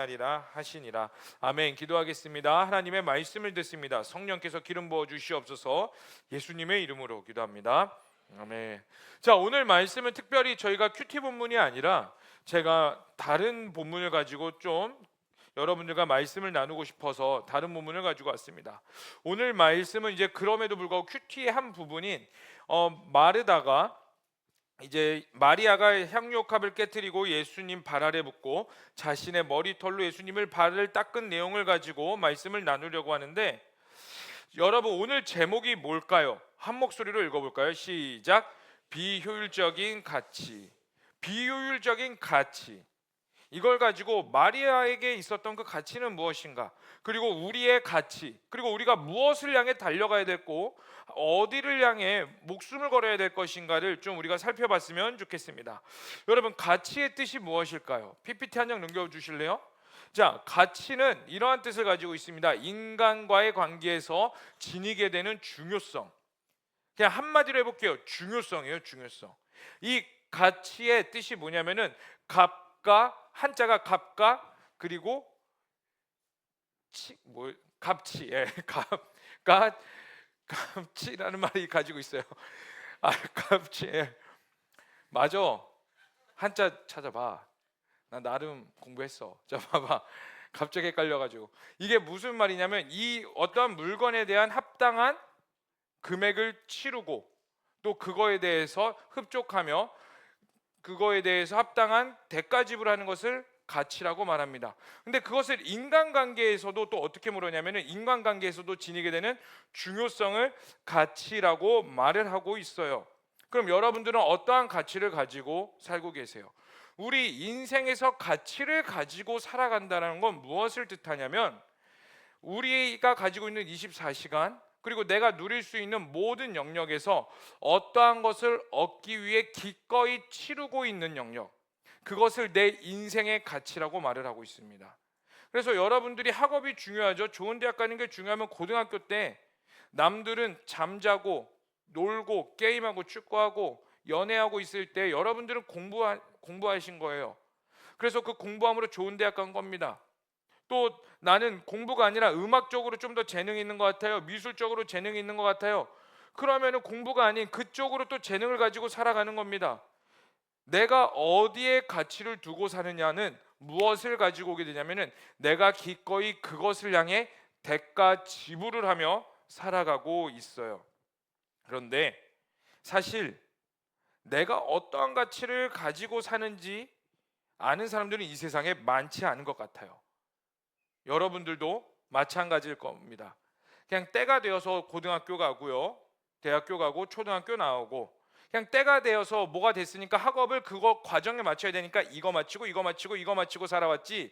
하리라 하시니라. 아멘. 기도하겠습니다. 하나님의 말씀을 듣습니다. 성령께서 기름 부어 주시옵소서. 예수님의 이름으로 기도합니다. 아멘. 자, 오늘 말씀은 특별히 저희가 큐티 본문이 아니라 제가 다른 본문을 가지고 좀 여러분들과 말씀을 나누고 싶어서 다른 본문을 가지고 왔습니다. 오늘 말씀은 이제 그럼에도 불구하고 큐티의 한 부분인 마르다가 이제 마리아가 향유옥합을 깨뜨리고 예수님 발 아래 붓고 자신의 머리털로 예수님을 발을 닦은 내용을 가지고 말씀을 나누려고 하는데, 여러분 오늘 제목이 뭘까요? 한 목소리로 읽어볼까요? 시작. 비효율적인 가치. 비효율적인 가치. 이걸 가지고 마리아에게 있었던 그 가치는 무엇인가, 그리고 우리의 가치, 그리고 우리가 무엇을 향해 달려가야 되고 어디를 향해 목숨을 걸어야 될 것인가를 좀 우리가 살펴봤으면 좋겠습니다. 여러분, 가치의 뜻이 무엇일까요? PPT 한 장 넘겨주실래요? 자, 가치는 이러한 뜻을 가지고 있습니다. 인간과의 관계에서 지니게 되는 중요성. 그냥 한마디로 해볼게요. 중요성이에요. 중요성. 이 가치의 뜻이 뭐냐면은 값과, 한자가 값과, 그리고 값치, 예, 값치라는 말이 가지고 있어요. 값치, 예. 맞아. 한자 찾아봐. 나 나름 공부했어. 자, 봐봐. 갑자기 헷갈려가지고. 이게 무슨 말이냐면, 이 어떠한 물건에 대한 합당한 금액을 치르고 또 그거에 대해서 흡족하며 그거에 대해서 합당한 대가 지불하는 것을 가치라고 말합니다. 근데 그것을 인간관계에서도 또 어떻게 물었냐면은, 인간관계에서도 지니게 되는 중요성을 가치라고 말을 하고 있어요. 그럼 여러분들은 어떠한 가치를 가지고 살고 계세요? 우리 인생에서 가치를 가지고 살아간다는 건 무엇을 뜻하냐면, 우리가 가지고 있는 24시간, 그리고 내가 누릴 수 있는 모든 영역에서 어떠한 것을 얻기 위해 기꺼이 치르고 있는 영역, 그것을 내 인생의 가치라고 말을 하고 있습니다. 그래서 여러분들이 학업이 중요하죠. 좋은 대학 가는 게 중요하면 고등학교 때 남들은 잠자고 놀고 게임하고 축구하고 연애하고 있을 때 여러분들은 공부하신 거예요. 그래서 그 공부함으로 좋은 대학 간 겁니다. 또 나는 공부가 아니라 음악적으로 좀 더 재능이 있는 것 같아요. 미술적으로 재능이 있는 것 같아요. 그러면은 공부가 아닌 그쪽으로 또 재능을 가지고 살아가는 겁니다. 내가 어디에 가치를 두고 사느냐는 무엇을 가지고 오게 되냐면은, 내가 기꺼이 그것을 향해 대가 지불을 하며 살아가고 있어요. 그런데 사실 내가 어떠한 가치를 가지고 사는지 아는 사람들은 이 세상에 많지 않은 것 같아요. 여러분들도 마찬가지일 겁니다. 그냥 때가 되어서 고등학교 가고요, 대학교 가고, 초등학교 나오고, 그냥 때가 되어서 뭐가 됐으니까 학업을 그거 과정에 맞춰야 되니까 이거 마치고 이거 마치고 이거 마치고 살아왔지,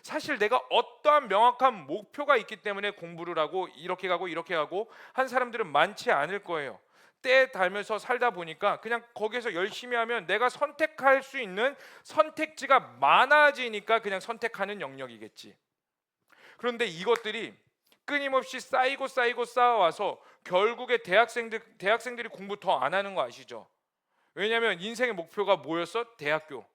사실 내가 어떠한 명확한 목표가 있기 때문에 공부를 하고 이렇게 가고 이렇게 가고 한 사람들은 많지 않을 거예요. 때에 달면서 살다 보니까 그냥 거기서 열심히 하면 내가 선택할 수 있는 선택지가 많아지니까 그냥 선택하는 영역이겠지. 그런데 이것들이 끊임없이 쌓이고 쌓아와서 결국에 대학생들이 공부 더 안 하는 거 아시죠? 왜냐하면 인생의 목표가 뭐였어? 대학교.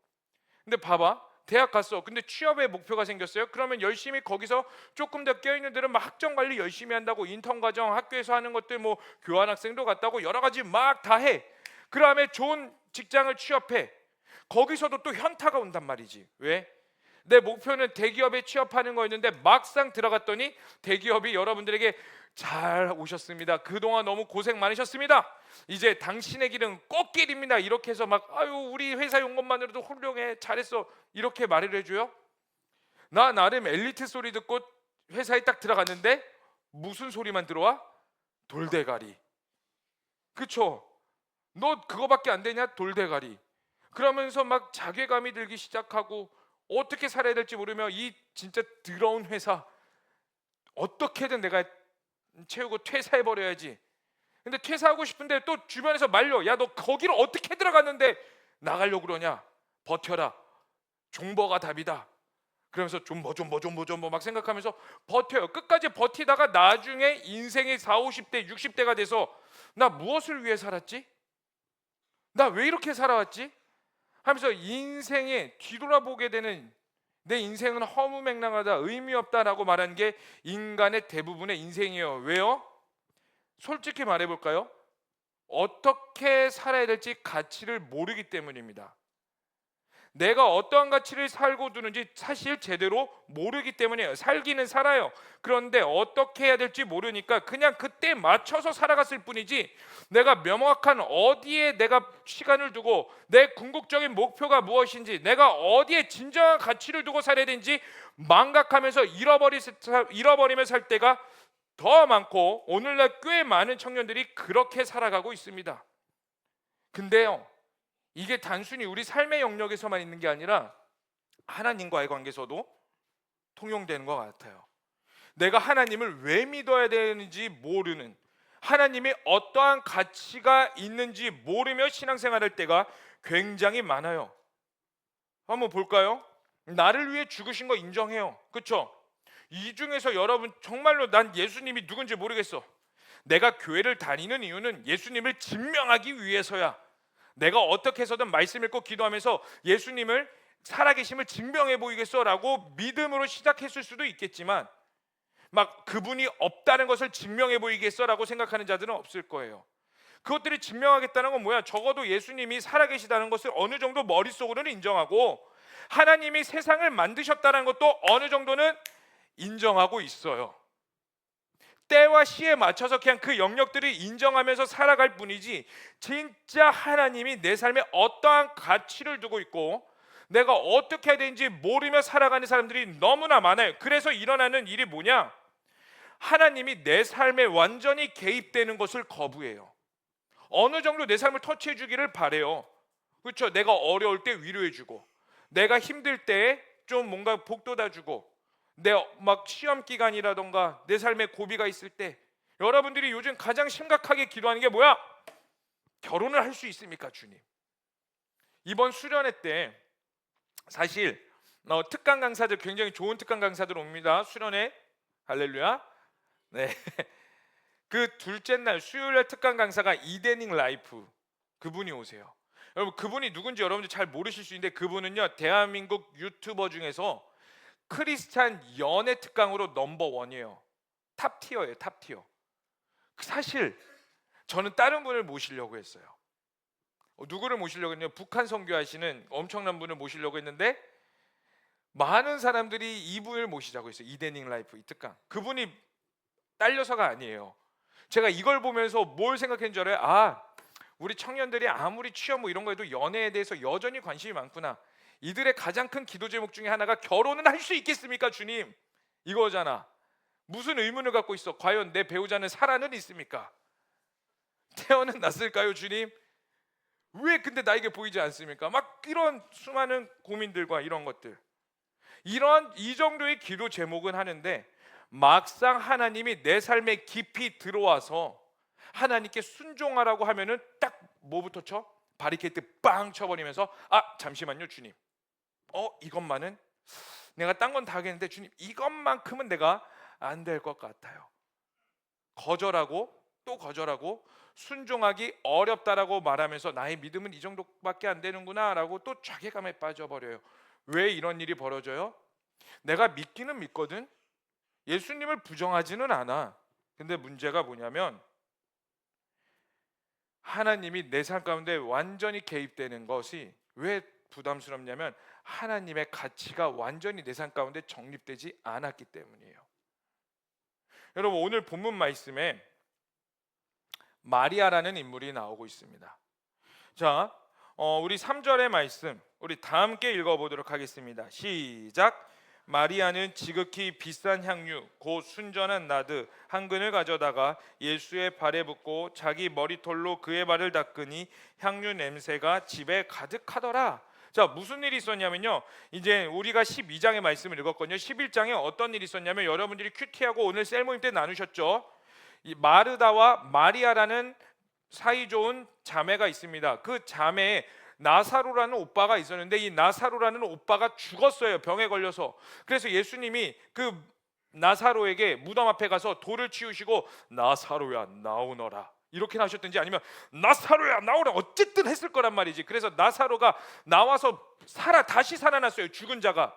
근데 봐봐, 대학 갔어. 근데 취업의 목표가 생겼어요. 그러면 열심히 거기서 조금 더 껴있는 데는 막 학점 관리 열심히 한다고, 인턴 과정 학교에서 하는 것들, 뭐 교환학생도 갔다고 여러 가지 막 다 해. 그 다음에 좋은 직장을 취업해. 거기서도 또 현타가 온단 말이지. 왜? 내 목표는 대기업에 취업하는 거였는데 막상 들어갔더니 대기업이 여러분들에게 잘 오셨습니다. 그동안 너무 고생 많으셨습니다. 이제 당신의 길은 꽃길입니다. 이렇게 해서 막 아유 우리 회사에 온 것만으로도 훌륭해, 잘했어, 이렇게 말을 해줘요. 나 나름 엘리트 소리 듣고 회사에 딱 들어갔는데 무슨 소리만 들어와? 돌대가리. 그쵸? 너 그거밖에 안 되냐? 돌대가리. 그러면서 막 자괴감이 들기 시작하고 어떻게 살아야 될지 모르며 이 진짜 더러운 회사 어떻게든 내가 채우고 퇴사해버려야지. 근데 퇴사하고 싶은데 또 주변에서 말려. 야, 너 거기로 어떻게 들어갔는데 나가려고 그러냐? 버텨라. 존버가 답이다. 그러면서 존버 막 생각하면서 버텨요. 끝까지 버티다가 나중에 인생의 40, 50대, 60대가 돼서 나 무엇을 위해 살았지? 나 왜 이렇게 살아왔지? 하면서 인생에 뒤돌아보게 되는 내 인생은 허무맹랑하다, 의미 없다라고 말하는 게 인간의 대부분의 인생이에요. 왜요? 솔직히 말해볼까요? 어떻게 살아야 될지 가치를 모르기 때문입니다. 내가 어떠한 가치를 살고 두는지 사실 제대로 모르기 때문이에요. 살기는 살아요. 그런데 어떻게 해야 될지 모르니까 그냥 그때 맞춰서 살아갔을 뿐이지, 내가 명확한 어디에 내가 시간을 두고 내 궁극적인 목표가 무엇인지, 내가 어디에 진정한 가치를 두고 살아야 되는지 망각하면서 잃어버리며 살 때가 더 많고, 오늘날 꽤 많은 청년들이 그렇게 살아가고 있습니다. 근데요, 이게 단순히 우리 삶의 영역에서만 있는 게 아니라 하나님과의 관계에서도 통용되는 것 같아요. 내가 하나님을 왜 믿어야 되는지 모르는, 하나님이 어떠한 가치가 있는지 모르며 신앙생활할 때가 굉장히 많아요. 한번 볼까요? 나를 위해 죽으신 거 인정해요. 그렇죠? 이 중에서 여러분 정말로 난 예수님이 누군지 모르겠어, 내가 교회를 다니는 이유는 예수님을 증명하기 위해서야, 내가 어떻게 해서든 말씀 읽고 기도하면서 예수님을 살아계심을 증명해 보이겠어 라고 믿음으로 시작했을 수도 있겠지만, 막 그분이 없다는 것을 증명해 보이겠어 라고 생각하는 자들은 없을 거예요. 그것들이 증명하겠다는 건 뭐야? 적어도 예수님이 살아계시다는 것을 어느 정도 머릿속으로는 인정하고, 하나님이 세상을 만드셨다는 것도 어느 정도는 인정하고 있어요. 때와 시에 맞춰서 그냥 그 영역들을 인정하면서 살아갈 뿐이지, 진짜 하나님이 내 삶에 어떠한 가치를 두고 있고 내가 어떻게 해야 되는지 모르며 살아가는 사람들이 너무나 많아요. 그래서 일어나는 일이 뭐냐? 하나님이 내 삶에 완전히 개입되는 것을 거부해요. 어느 정도 내 삶을 터치해 주기를 바래요. 그렇죠? 내가 어려울 때 위로해 주고, 내가 힘들 때 좀 뭔가 복돋아 주고, 내 막 시험 기간이라던가 내 삶에 고비가 있을 때, 여러분들이 요즘 가장 심각하게 기도하는 게 뭐야? 결혼을 할 수 있습니까, 주님? 이번 수련회 때 사실 특강 강사들, 굉장히 좋은 특강 강사들 옵니다. 수련회, 할렐루야. 네. 그 둘째 날 수요일 날 특강 강사가 이데닝 라이프, 그분이 오세요. 여러분, 그분이 누군지 여러분들 잘 모르실 수 있는데, 그분은요 대한민국 유튜버 중에서 크리스찬 연애 특강으로 넘버1이에요. 탑티어예요, 탑티어. 사실 저는 다른 분을 모시려고 했어요. 누구를 모시려고 했냐면 북한 선교하시는 엄청난 분을 모시려고 했는데, 많은 사람들이 이분을 모시자고 했어요. 이데닝 라이프 이 특강. 그분이 딸려서가 아니에요. 제가 이걸 보면서 뭘 생각했는 줄 알아요? 아, 우리 청년들이 아무리 취업 뭐 이런 거에도 연애에 대해서 여전히 관심이 많구나. 이들의 가장 큰 기도 제목 중에 하나가 결혼은 할 수 있겠습니까, 주님? 이거잖아. 무슨 의문을 갖고 있어? 과연 내 배우자는 살아는 있습니까? 태어는 났을까요, 주님? 왜 근데 나에게 보이지 않습니까? 막 이런 수많은 고민들과 이런 것들, 이런 이 정도의 기도 제목은 하는데, 막상 하나님이 내 삶에 깊이 들어와서 하나님께 순종하라고 하면은 딱 뭐부터 쳐? 바리케이트 빵 쳐버리면서, 아 잠시만요 주님, 이것만은 내가 딴 건 다 하겠는데 주님, 이것만큼은 내가 안 될 것 같아요. 거절하고 또 거절하고, 순종하기 어렵다라고 말하면서 나의 믿음은 이 정도밖에 안 되는구나 라고 또 자괴감에 빠져버려요. 왜 이런 일이 벌어져요? 내가 믿기는 믿거든, 예수님을 부정하지는 않아. 근데 문제가 뭐냐면, 하나님이 내 삶 가운데 완전히 개입되는 것이 왜 부담스럽냐면, 하나님의 가치가 완전히 내 삶 가운데 정립되지 않았기 때문이에요. 여러분, 오늘 본문 말씀에 마리아라는 인물이 나오고 있습니다. 자, 우리 3절의 말씀 우리 다 함께 읽어보도록 하겠습니다. 시작. 마리아는 지극히 비싼 향유 곧 순전한 나드 한 근을 가져다가 예수의 발에 붓고 자기 머리털로 그의 발을 닦으니 향유 냄새가 집에 가득하더라. 자, 무슨 일이 있었냐면요, 이제 우리가 12장의 말씀을 읽었거든요. 11장에 어떤 일이 있었냐면, 여러분들이 큐티하고 오늘 셀 모임 때 나누셨죠. 이 마르다와 마리아라는 사이좋은 자매가 있습니다. 그 자매에 나사로라는 오빠가 있었는데, 이 나사로라는 오빠가 죽었어요, 병에 걸려서. 그래서 예수님이 그 나사로에게 무덤 앞에 가서 돌을 치우시고 나사로야 나오너라 이렇게 하셨든지, 아니면 나사로야 나오라 어쨌든 했을 거란 말이지. 그래서 나사로가 나와서 다시 살아났어요, 죽은 자가.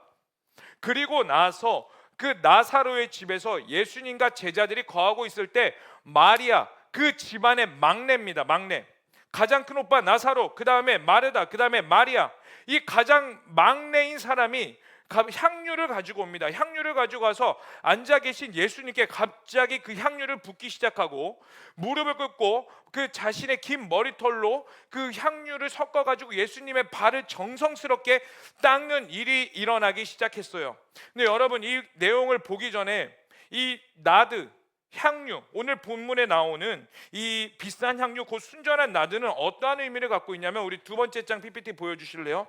그리고 나서 그 나사로의 집에서 예수님과 제자들이 거하고 있을 때 마리아, 그 집안의 막내입니다. 막내. 가장 큰 오빠 나사로, 그 다음에 마르다, 그 다음에 마리아. 이 가장 막내인 사람이 향유를 가지고 옵니다. 향유를 가지고 와서 앉아 계신 예수님께 갑자기 그 향유를 붓기 시작하고 무릎을 꿇고 그 자신의 긴 머리털로 그 향유를 섞어 가지고 예수님의 발을 정성스럽게 닦는 일이 일어나기 시작했어요. 근데 여러분, 이 내용을 보기 전에 이 나드, 향유, 오늘 본문에 나오는 이 비싼 향유, 곧 순전한 나드는 어떠한 의미를 갖고 있냐면, 우리 두 번째 장 PPT 보여주실래요?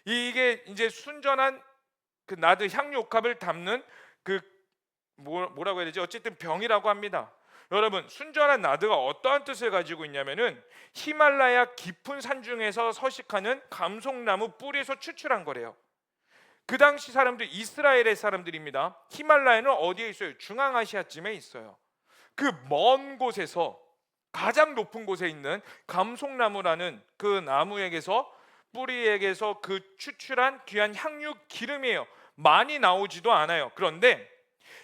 이게 이제 순전한 그 나드, 향유 옥합을 담는 그 뭐라고 해야 되지? 어쨌든 병이라고 합니다. 여러분, 순전한 나드가 어떠한 뜻을 가지고 있냐면은 히말라야 깊은 산중에서 서식하는 감송나무 뿌리에서 추출한 거래요. 그 당시 사람들, 이스라엘의 사람들입니다. 히말라야는 어디에 있어요? 중앙아시아쯤에 있어요. 그 먼 곳에서, 가장 높은 곳에 있는 감송나무라는 그 나무에게서, 뿌리에게서 그 추출한 귀한 향유 기름이에요. 많이 나오지도 않아요. 그런데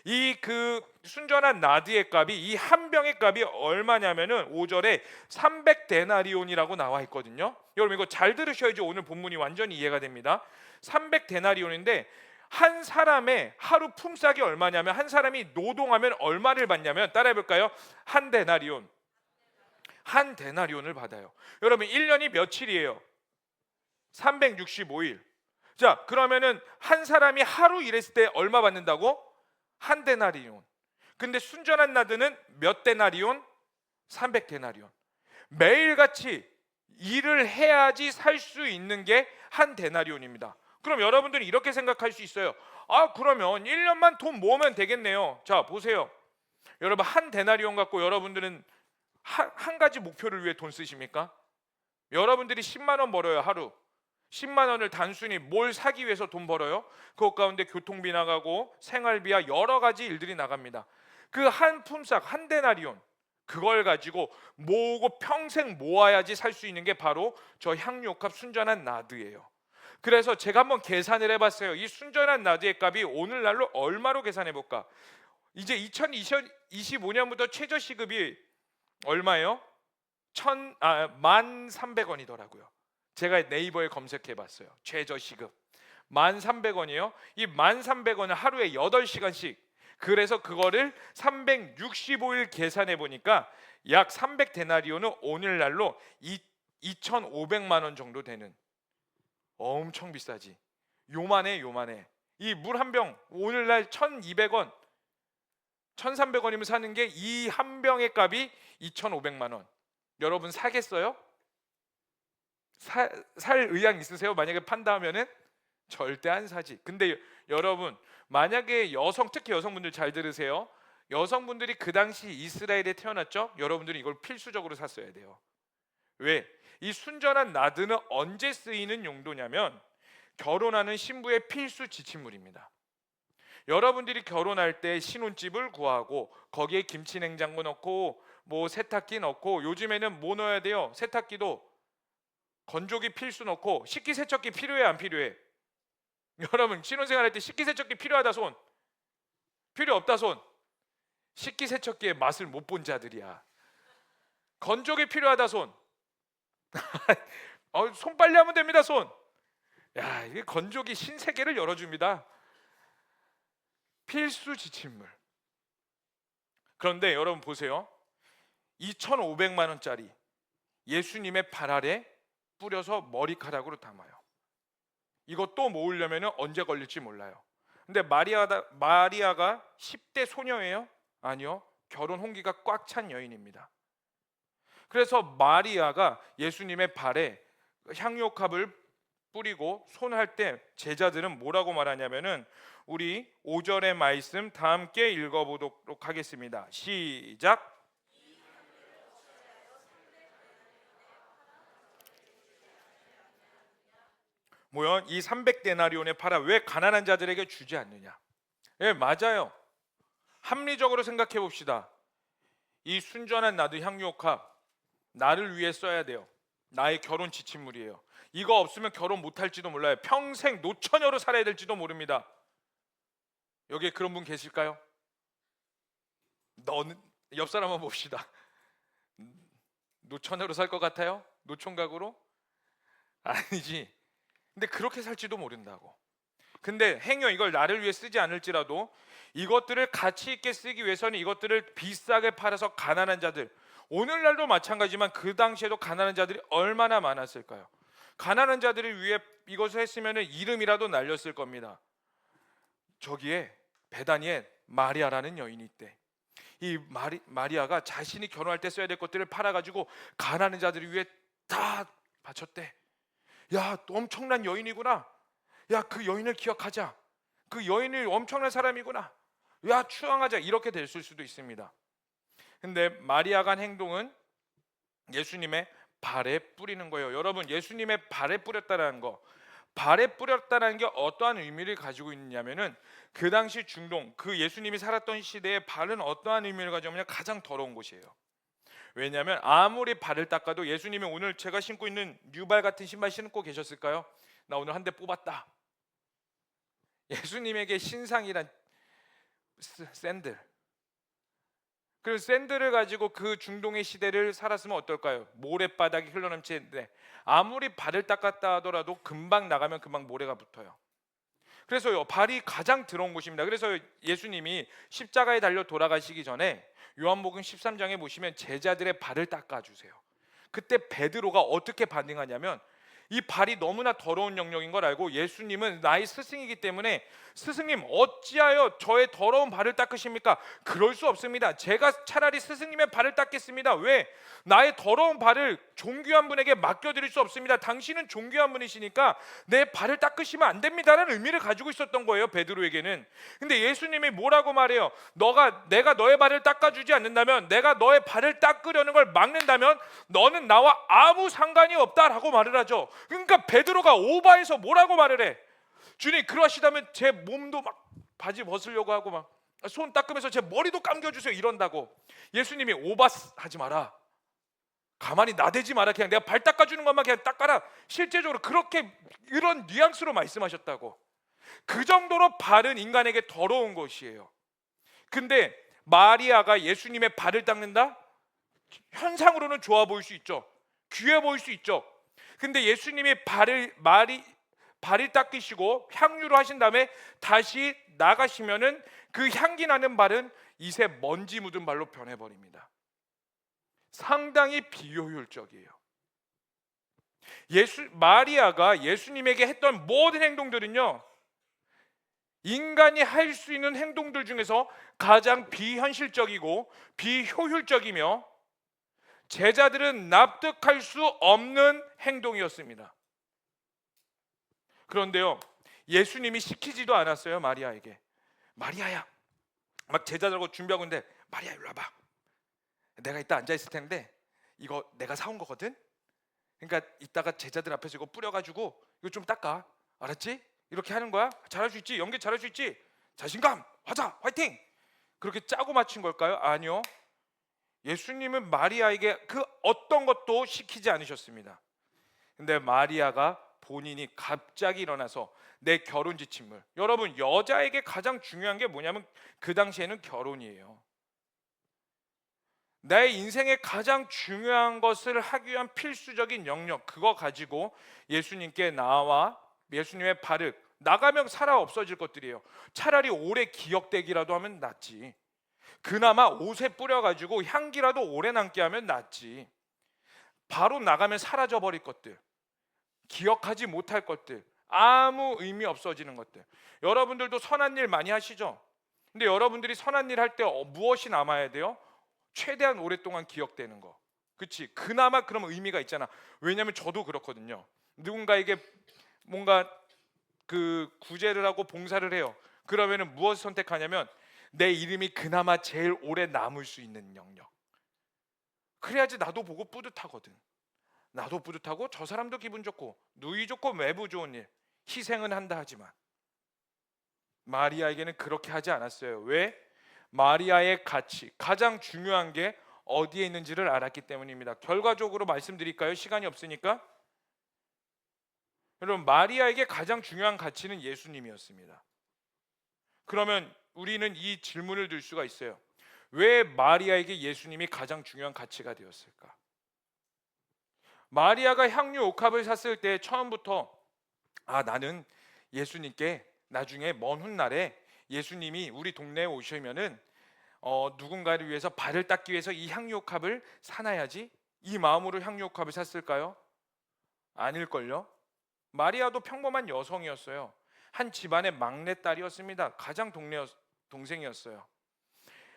이 그 순전한 나드의 값이, 이 한 병의 값이 얼마냐면은 5절에 300데나리온이라고 나와 있거든요. 여러분, 이거 잘 들으셔야지 오늘 본문이 완전히 이해가 됩니다. 300데나리온인데 한 사람의 하루 품삯이 얼마냐면, 한 사람이 노동하면 얼마를 받냐면, 따라해 볼까요? 한 데나리온. 한 데나리온을 받아요. 여러분, 1년이 며칠이에요? 365일. 자, 그러면은 한 사람이 하루 일했을 때 얼마 받는다고? 한 데나리온. 근데 순전한 나드는 몇 데나리온? 300데나리온. 매일같이 일을 해야지 살 수 있는 게 한 데나리온입니다. 그럼 여러분들이 이렇게 생각할 수 있어요. 아, 그러면 1년만 돈 모으면 되겠네요. 자, 보세요. 여러분, 한 데나리온 갖고 여러분들은 한 가지 목표를 위해 돈 쓰십니까? 여러분들이 10만 원 벌어요, 하루. 10만 원을 단순히 뭘 사기 위해서 돈 벌어요? 그것 가운데 교통비 나가고 생활비와 여러 가지 일들이 나갑니다. 그 한 품삯, 한 데나리온, 그걸 가지고 모으고 평생 모아야지 살 수 있는 게 바로 저 향유옥합 순전한 나드예요. 그래서 제가 한번 계산을 해봤어요. 이 순전한 나드의 값이 오늘날로 얼마로 계산해 볼까? 이제 2025년부터 최저시급이 얼마예요? 1,300원이더라고요. 제가 네이버에 검색해봤어요. 최저시급 1,300원이에요. 이 1,300원을 하루에 8시간씩, 그래서 그거를 365일 계산해 보니까 약 300데나리온은 오늘날로 2,500만 원 정도 되는, 엄청 비싸지. 요만해. 이 물 한 병 오늘날 1,200원, 1,300원이면 사는 게, 이 한 병의 값이 2,500만 원. 여러분 사겠어요? 살 의향 있으세요? 만약에 판다 하면은 절대 안 사지. 근데 여러분, 만약에 특히 여성분들 잘 들으세요. 여성분들이 그 당시 이스라엘에 태어났죠? 여러분들이 이걸 필수적으로 샀어야 돼요. 왜? 이 순전한 나드는 언제 쓰이는 용도냐면, 결혼하는 신부의 필수 지침물입니다. 여러분들이 결혼할 때 신혼집을 구하고 거기에 김치 냉장고 넣고 뭐 세탁기 넣고, 요즘에는 뭐 넣어야 돼요? 세탁기도 건조기 필수 넣고, 식기세척기 필요해 안 필요해? 여러분, 신혼생활할 때 식기세척기 필요하다 손? 필요 없다 손? 식기세척기의 맛을 못 본 자들이야. 건조기 필요하다 손? 손 빨리 하면 됩니다 손. 야, 이게 건조기 신세계를 열어줍니다. 필수 지침물. 그런데 여러분 보세요. 2,500만 원짜리 예수님의 발 아래 뿌려서 머리카락으로 담아요. 이거 또 모으려면 언제 걸릴지 몰라요. 근데 마리아가 10대 소녀예요? 아니요. 결혼 홍기가 꽉 찬 여인입니다. 그래서 마리아가 예수님의 발에 향유옥합을 뿌리고 손할 때 제자들은 뭐라고 말하냐면은, 우리 5절의 말씀 다 함께 읽어보도록 하겠습니다. 시작. 뭐요? 이 300데나리온의 팔아 왜 가난한 자들에게 주지 않느냐? 예, 맞아요. 합리적으로 생각해 봅시다. 이 순전한 나드 향유옥합, 나를 위해 써야 돼요. 나의 결혼 지침물이에요. 이거 없으면 결혼 못할지도 몰라요. 평생 노처녀로 살아야 될지도 모릅니다. 여기에 그런 분 계실까요? 너는 옆 사람 한번 봅시다. 노처녀로 살 것 같아요? 노총각으로? 아니지. 근데 그렇게 살지도 모른다고. 근데 행여 이걸 나를 위해 쓰지 않을지라도 이것들을 가치 있게 쓰기 위해서는 이것들을 비싸게 팔아서 가난한 자들, 오늘날도 마찬가지지만 그 당시에도 가난한 자들이 얼마나 많았을까요? 가난한 자들을 위해 이것을 했으면 이름이라도 날렸을 겁니다. 저기에 베다니에 마리아라는 여인이 있대. 이 마리아가 자신이 결혼할 때 써야 될 것들을 팔아가지고 가난한 자들을 위해 다 바쳤대. 야, 엄청난 여인이구나. 야, 그 여인을 기억하자. 그 여인이 엄청난 사람이구나. 야, 추앙하자. 이렇게 됐을 수도 있습니다. 근데 마리아가 한 행동은 예수님의 발에 뿌리는 거예요. 여러분, 예수님의 발에 뿌렸다는 거, 발에 뿌렸다는 게 어떠한 의미를 가지고 있냐면은 그 당시 중동, 그 예수님이 살았던 시대에 발은 어떠한 의미를 가지고 있냐면 가장 더러운 곳이에요. 왜냐하면 아무리 발을 닦아도, 예수님이 오늘 제가 신고 있는 뉴발 같은 신발 신고 계셨을까요? 나 오늘 한 대 뽑았다. 예수님에게 신상이란 샌들, 그 샌들을 가지고 그 중동의 시대를 살았으면 어떨까요? 모래바닥이 흘러넘치는데 아무리 발을 닦았다 하더라도 금방 나가면 금방 모래가 붙어요. 그래서요, 발이 가장 더러운 곳입니다. 그래서 예수님이 십자가에 달려 돌아가시기 전에 요한복음 13장에 보시면 제자들의 발을 닦아주세요. 그때 베드로가 어떻게 반응하냐면, 이 발이 너무나 더러운 영역인 걸 알고 예수님은 나의 스승이기 때문에 스승님 어찌하여 저의 더러운 발을 닦으십니까? 그럴 수 없습니다. 제가 차라리 스승님의 발을 닦겠습니다. 왜? 나의 더러운 발을 존귀한 분에게 맡겨드릴 수 없습니다. 당신은 존귀한 분이시니까 내 발을 닦으시면 안 됩니다라는 의미를 가지고 있었던 거예요, 베드로에게는. 근데 예수님이 뭐라고 말해요? 내가 너의 발을 닦아주지 않는다면, 내가 너의 발을 닦으려는 걸 막는다면 너는 나와 아무 상관이 없다라고 말을 하죠. 그러니까 베드로가 오바해서 뭐라고 말을 해? 주님, 그러시다면 제 몸도 막 바지 벗으려고 하고 막 손 닦으면서 제 머리도 감겨주세요 이런다고. 예수님이 오바하지 마라, 가만히 나대지 마라, 그냥 내가 발 닦아주는 것만 그냥 닦아라. 실제적으로 그렇게 이런 뉘앙스로 말씀하셨다고. 그 정도로 발은 인간에게 더러운 것이에요. 근데 마리아가 예수님의 발을 닦는다? 현상으로는 좋아 보일 수 있죠. 귀해 보일 수 있죠. 근데 예수님이 발을 닦으시고 향유로 하신 다음에 다시 나가시면은 그 향기 나는 발은 이새 먼지 묻은 발로 변해버립니다. 상당히 비효율적이에요. 마리아가 예수님에게 했던 모든 행동들은요, 인간이 할 수 있는 행동들 중에서 가장 비현실적이고 비효율적이며 제자들은 납득할 수 없는 행동이었습니다. 그런데요, 예수님이 시키지도 않았어요. 마리아에게, 마리아야, 막 제자들하고 준비하고 있는데, 마리아 일로 와봐. 내가 이따 앉아 있을 텐데 이거 내가 사온 거거든. 그러니까 이따가 제자들 앞에서 이거 뿌려가지고 이거 좀 닦아, 알았지? 이렇게 하는 거야. 잘할 수 있지? 연기 잘할 수 있지? 자신감, 하자, 화이팅! 그렇게 짜고 맞춘 걸까요? 아니요. 예수님은 마리아에게 그 어떤 것도 시키지 않으셨습니다. 근데 마리아가 본인이 갑자기 일어나서 내 결혼 지침을, 여러분, 여자에게 가장 중요한 게 뭐냐면 그 당시에는 결혼이에요. 내 인생의 가장 중요한 것을 하기 위한 필수적인 영역, 그거 가지고 예수님께 나와 예수님의 발을, 나가면 살아 없어질 것들이에요. 차라리 오래 기억되기라도 하면 낫지. 그나마 옷에 뿌려가지고 향기라도 오래 남게 하면 낫지. 바로 나가면 사라져버릴 것들, 기억하지 못할 것들, 아무 의미 없어지는 것들. 여러분들도 선한 일 많이 하시죠? 근데 여러분들이 선한 일 할 때 무엇이 남아야 돼요? 최대한 오랫동안 기억되는 거. 그치? 그나마 그럼 의미가 있잖아. 왜냐면 저도 그렇거든요. 누군가에게 뭔가 그 구제를 하고 봉사를 해요. 그러면은 무엇을 선택하냐면 내 이름이 그나마 제일 오래 남을 수 있는 영역. 그래야지 나도 보고 뿌듯하거든. 나도 뿌듯하고 저 사람도 기분 좋고 누이 좋고 외부 좋은 일, 희생은 한다 하지만 마리아에게는 그렇게 하지 않았어요. 왜? 마리아의 가치, 가장 중요한 게 어디에 있는지를 알았기 때문입니다. 결과적으로 말씀드릴까요? 시간이 없으니까. 여러분, 마리아에게 가장 중요한 가치는 예수님이었습니다. 그러면 우리는 이 질문을 들 수가 있어요. 왜 마리아에게 예수님이 가장 중요한 가치가 되었을까? 마리아가 향유 옥합을 샀을 때 처음부터 나는 예수님께 나중에 먼 훗날에 예수님이 우리 동네에 오시면은 누군가를 위해서 발을 닦기 위해서 이 향유 옥합을 사놔야지, 이 마음으로 향유 옥합을 샀을까요? 아닐걸요? 마리아도 평범한 여성이었어요. 한 집안의 막내딸이었습니다. 가장 동생이었어요.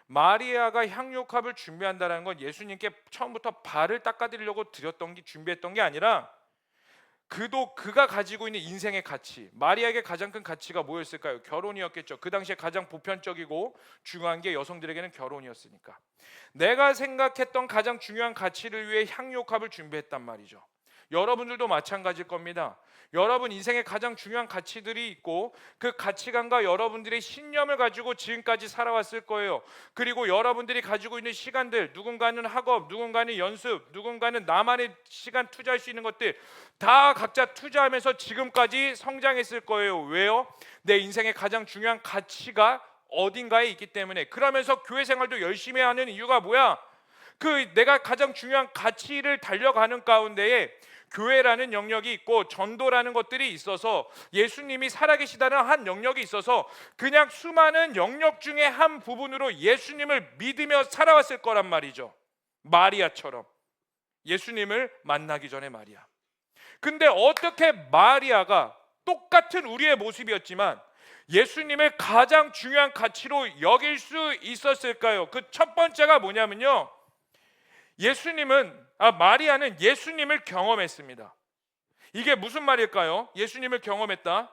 마리아가 향유옥합을 준비한다는 건 예수님께 처음부터 발을 닦아드리려고 준비했던 게 아니라 그가 가지고 있는 인생의 가치, 마리아에게 가장 큰 가치가 뭐였을까요? 결혼이었겠죠. 그 당시에 가장 보편적이고 중요한 게 여성들에게는 결혼이었으니까. 내가 생각했던 가장 중요한 가치를 위해 향유옥합을 준비했단 말이죠. 여러분들도 마찬가지일 겁니다. 여러분 인생에 가장 중요한 가치들이 있고 그 가치관과 여러분들의 신념을 가지고 지금까지 살아왔을 거예요. 그리고 여러분들이 가지고 있는 시간들, 누군가는 학업, 누군가는 연습, 누군가는 나만의 시간 투자할 수 있는 것들 다 각자 투자하면서 지금까지 성장했을 거예요. 왜요? 내 인생의 가장 중요한 가치가 어딘가에 있기 때문에. 그러면서 교회 생활도 열심히 하는 이유가 뭐야? 내가 가장 중요한 가치를 달려가는 가운데에 교회라는 영역이 있고 전도라는 것들이 있어서, 예수님이 살아계시다는 한 영역이 있어서 그냥 수많은 영역 중에 한 부분으로 예수님을 믿으며 살아왔을 거란 말이죠. 마리아처럼, 예수님을 만나기 전에 마리아. 근데 어떻게 마리아가 똑같은 우리의 모습이었지만 예수님을 가장 중요한 가치로 여길 수 있었을까요? 그 첫 번째가 뭐냐면요, 마리아는 예수님을 경험했습니다. 이게 무슨 말일까요? 예수님을 경험했다.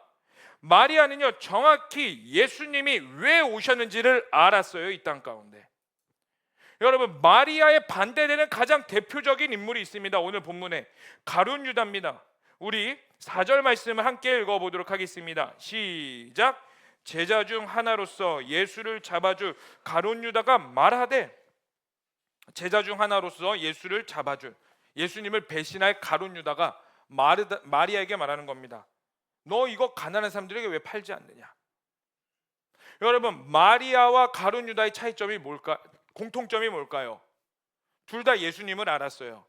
마리아는요, 정확히 예수님이 왜 오셨는지를 알았어요. 이 땅 가운데. 여러분, 마리아에 반대되는 가장 대표적인 인물이 있습니다. 오늘 본문에 가룟 유다입니다. 우리 4절 말씀을 함께 읽어보도록 하겠습니다. 시작. 제자 중 하나로서 예수를 잡아줄 가룟 유다가 말하되, 제자 중 하나로서 예수를 잡아줄, 예수님을 배신할 가룟 유다가 마리아에게 말하는 겁니다. 너 이거 가난한 사람들에게 왜 팔지 않느냐? 여러분, 마리아와 가룟 유다의 차이점이 공통점이 뭘까요? 둘 다 예수님을 알았어요.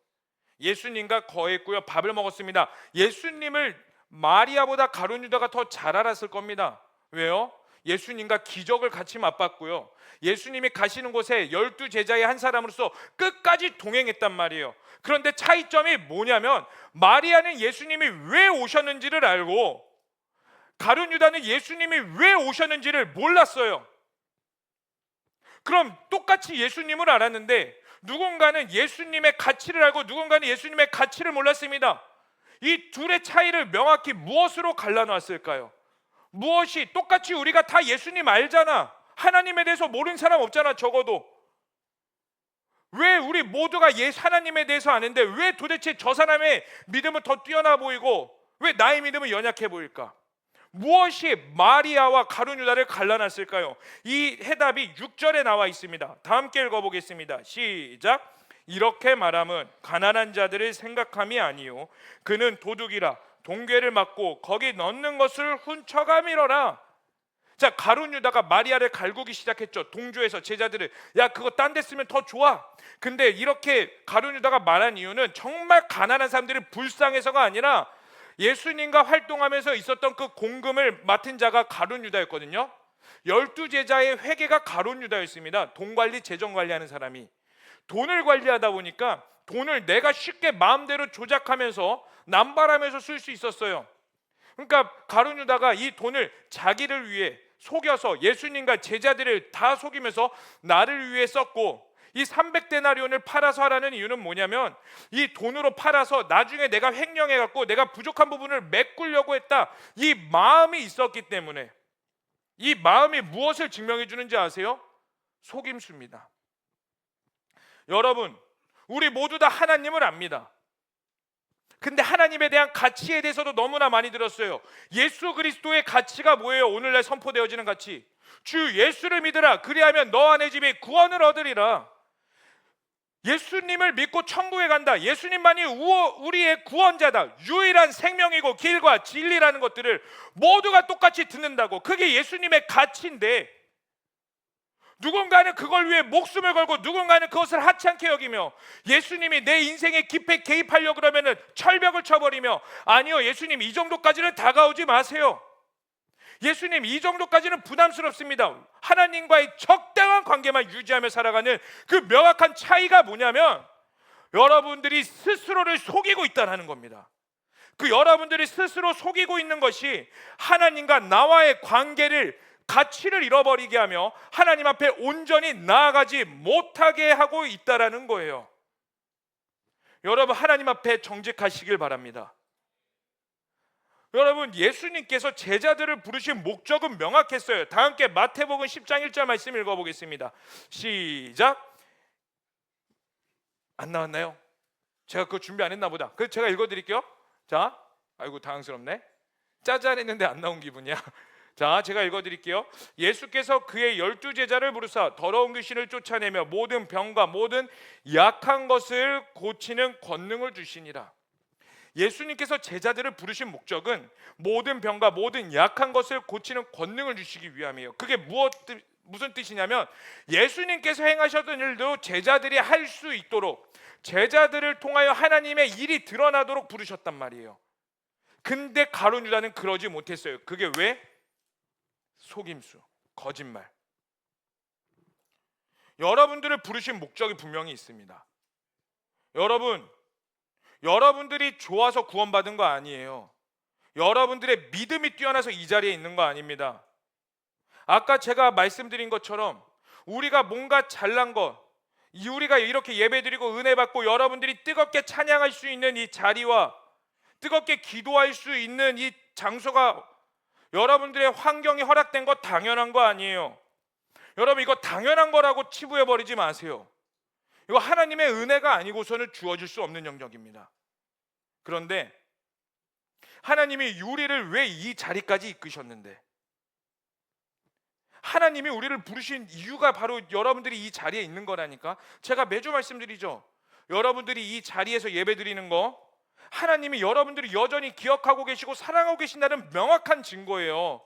예수님과 거했고요, 밥을 먹었습니다. 예수님을 마리아보다 가룟 유다가 더 잘 알았을 겁니다. 왜요? 예수님과 기적을 같이 맛봤고요, 예수님이 가시는 곳에 12제자의 한 사람으로서 끝까지 동행했단 말이에요. 그런데 차이점이 뭐냐면, 마리아는 예수님이 왜 오셨는지를 알고 가룟 유다는 예수님이 왜 오셨는지를 몰랐어요. 그럼 똑같이 예수님을 알았는데 누군가는 예수님의 가치를 알고 누군가는 예수님의 가치를 몰랐습니다. 이 둘의 차이를 명확히 무엇으로 갈라놨을까요? 무엇이, 똑같이 우리가 다 예수님 알잖아. 하나님에 대해서 모르는 사람 없잖아. 적어도 왜 우리 모두가 하나님에 대해서 아는데 왜 도대체 저 사람의 믿음은 더 뛰어나 보이고 왜 나의 믿음은 연약해 보일까? 무엇이 마리아와 가룟 유다를 갈라놨을까요? 이 해답이 6절에 나와 있습니다. 다 함께 읽어보겠습니다. 시작. 이렇게 말함은 가난한 자들을 생각함이 아니요 그는 도둑이라 동궤를 막고 거기 넣는 것을 훔쳐가미러라. 자, 가룟 유다가 마리아를 갈구기 시작했죠. 동조에서 제자들을, 야 그거 딴 데 쓰면 더 좋아. 근데 이렇게 가룟 유다가 말한 이유는 정말 가난한 사람들이 불쌍해서가 아니라 예수님과 활동하면서 있었던 그 공금을 맡은 자가 가룟 유다였거든요. 12제자의 회계가 가룟 유다였습니다. 돈 관리, 재정 관리하는 사람이. 돈을 관리하다 보니까 돈을 내가 쉽게 마음대로 조작하면서 남발하면서 쓸 수 있었어요. 그러니까 가룟 유다가 이 돈을 자기를 위해 속여서 예수님과 제자들을 다 속이면서 나를 위해 썼고, 이 300데나리온을 팔아서 하라는 이유는 뭐냐면 이 돈으로 팔아서 나중에 내가 횡령해갖고 내가 부족한 부분을 메꾸려고 했다, 이 마음이 있었기 때문에. 이 마음이 무엇을 증명해 주는지 아세요? 속임수입니다. 여러분, 우리 모두 다 하나님을 압니다. 근데 하나님에 대한 가치에 대해서도 너무나 많이 들었어요. 예수 그리스도의 가치가 뭐예요? 오늘날 선포되어지는 가치, 주 예수를 믿으라 그리하면 너와 내 집이 구원을 얻으리라. 예수님을 믿고 천국에 간다, 예수님만이 우리의 구원자다, 유일한 생명이고 길과 진리라는 것들을 모두가 똑같이 듣는다고. 그게 예수님의 가치인데 누군가는 그걸 위해 목숨을 걸고 누군가는 그것을 하찮게 여기며, 예수님이 내 인생에 깊이 개입하려고 그러면은 철벽을 쳐버리며, 아니요, 예수님 이 정도까지는 다가오지 마세요. 예수님 이 정도까지는 부담스럽습니다. 하나님과의 적당한 관계만 유지하며 살아가는 그 명확한 차이가 뭐냐면, 여러분들이 스스로를 속이고 있다는 겁니다. 그 여러분들이 스스로 속이고 있는 것이 하나님과 나와의 관계를, 가치를 잃어버리게 하며 하나님 앞에 온전히 나아가지 못하게 하고 있다라는 거예요. 여러분, 하나님 앞에 정직하시길 바랍니다. 여러분, 예수님께서 제자들을 부르신 목적은 명확했어요. 다 함께 마태복음 10장 1절 말씀 읽어보겠습니다. 시작. 안 나왔나요? 제가 그거 준비 안 했나 보다. 그래서 제가 읽어드릴게요. 자, 아이고 당황스럽네. 짜잔 했는데 안 나온 기분이야. 자, 제가 읽어드릴게요. 예수께서 그의 12제자를 부르사 더러운 귀신을 쫓아내며 모든 병과 모든 약한 것을 고치는 권능을 주시니라. 예수님께서 제자들을 부르신 목적은 모든 병과 모든 약한 것을 고치는 권능을 주시기 위함이에요. 그게 무슨 뜻이냐면, 예수님께서 행하셨던 일도 제자들이 할 수 있도록, 제자들을 통하여 하나님의 일이 드러나도록 부르셨단 말이에요. 근데 가룟 유다는 그러지 못했어요. 그게 왜? 속임수, 거짓말. 여러분들을 부르신 목적이 분명히 있습니다. 여러분들이 좋아서 구원받은 거 아니에요. 여러분들의 믿음이 뛰어나서 이 자리에 있는 거 아닙니다. 아까 제가 말씀드린 것처럼 우리가 뭔가 잘난 것, 우리가 이렇게 예배드리고 은혜 받고 여러분들이 뜨겁게 찬양할 수 있는 이 자리와 뜨겁게 기도할 수 있는 이 장소가 여러분들의 환경이 허락된 거 당연한 거 아니에요. 여러분, 이거 당연한 거라고 치부해버리지 마세요. 이거 하나님의 은혜가 아니고서는 주어질 수 없는 영역입니다. 그런데 하나님이 우리를 왜 이 자리까지 이끄셨는데, 하나님이 우리를 부르신 이유가 바로 여러분들이 이 자리에 있는 거라니까. 제가 매주 말씀드리죠. 여러분들이 이 자리에서 예배드리는 거, 하나님이 여러분들이 여전히 기억하고 계시고 사랑하고 계신다는 명확한 증거예요.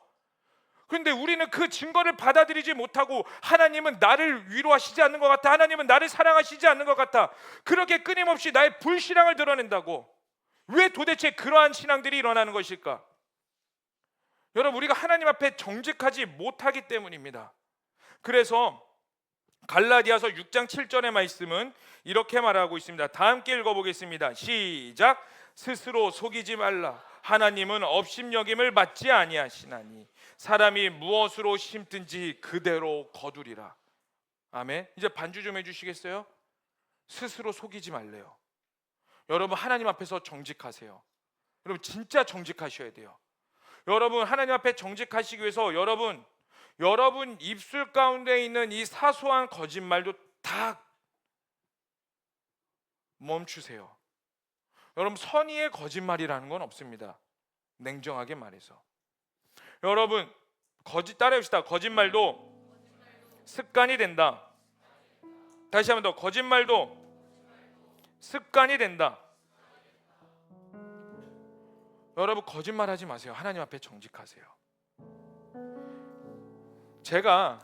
그런데 우리는 그 증거를 받아들이지 못하고, 하나님은 나를 위로하시지 않는 것 같아, 하나님은 나를 사랑하시지 않는 것 같아, 그렇게 끊임없이 나의 불신앙을 드러낸다고. 왜 도대체 그러한 신앙들이 일어나는 것일까? 여러분, 우리가 하나님 앞에 정직하지 못하기 때문입니다. 그래서 갈라디아서 6장 7절의 말씀은 이렇게 말하고 있습니다. 다 함께 읽어보겠습니다. 시작. 스스로 속이지 말라. 하나님은 업신여김을 받지 아니하시나니 사람이 무엇으로 심든지 그대로 거두리라. 아멘. 이제 반주 좀 해주시겠어요? 스스로 속이지 말래요. 여러분, 하나님 앞에서 정직하세요. 여러분, 진짜 정직하셔야 돼요. 여러분, 하나님 앞에 정직하시기 위해서 여러분 입술 가운데 있는 이 사소한 거짓말도 다 멈추세요. 여러분, 선의의 거짓말이라는 건 없습니다. 냉정하게 말해서. 여러분, 따라해봅시다. 거짓말도 습관이 된다. 다시 한번 더. 거짓말도 습관이 된다. 여러분, 거짓말하지 마세요. 하나님 앞에 정직하세요. 제가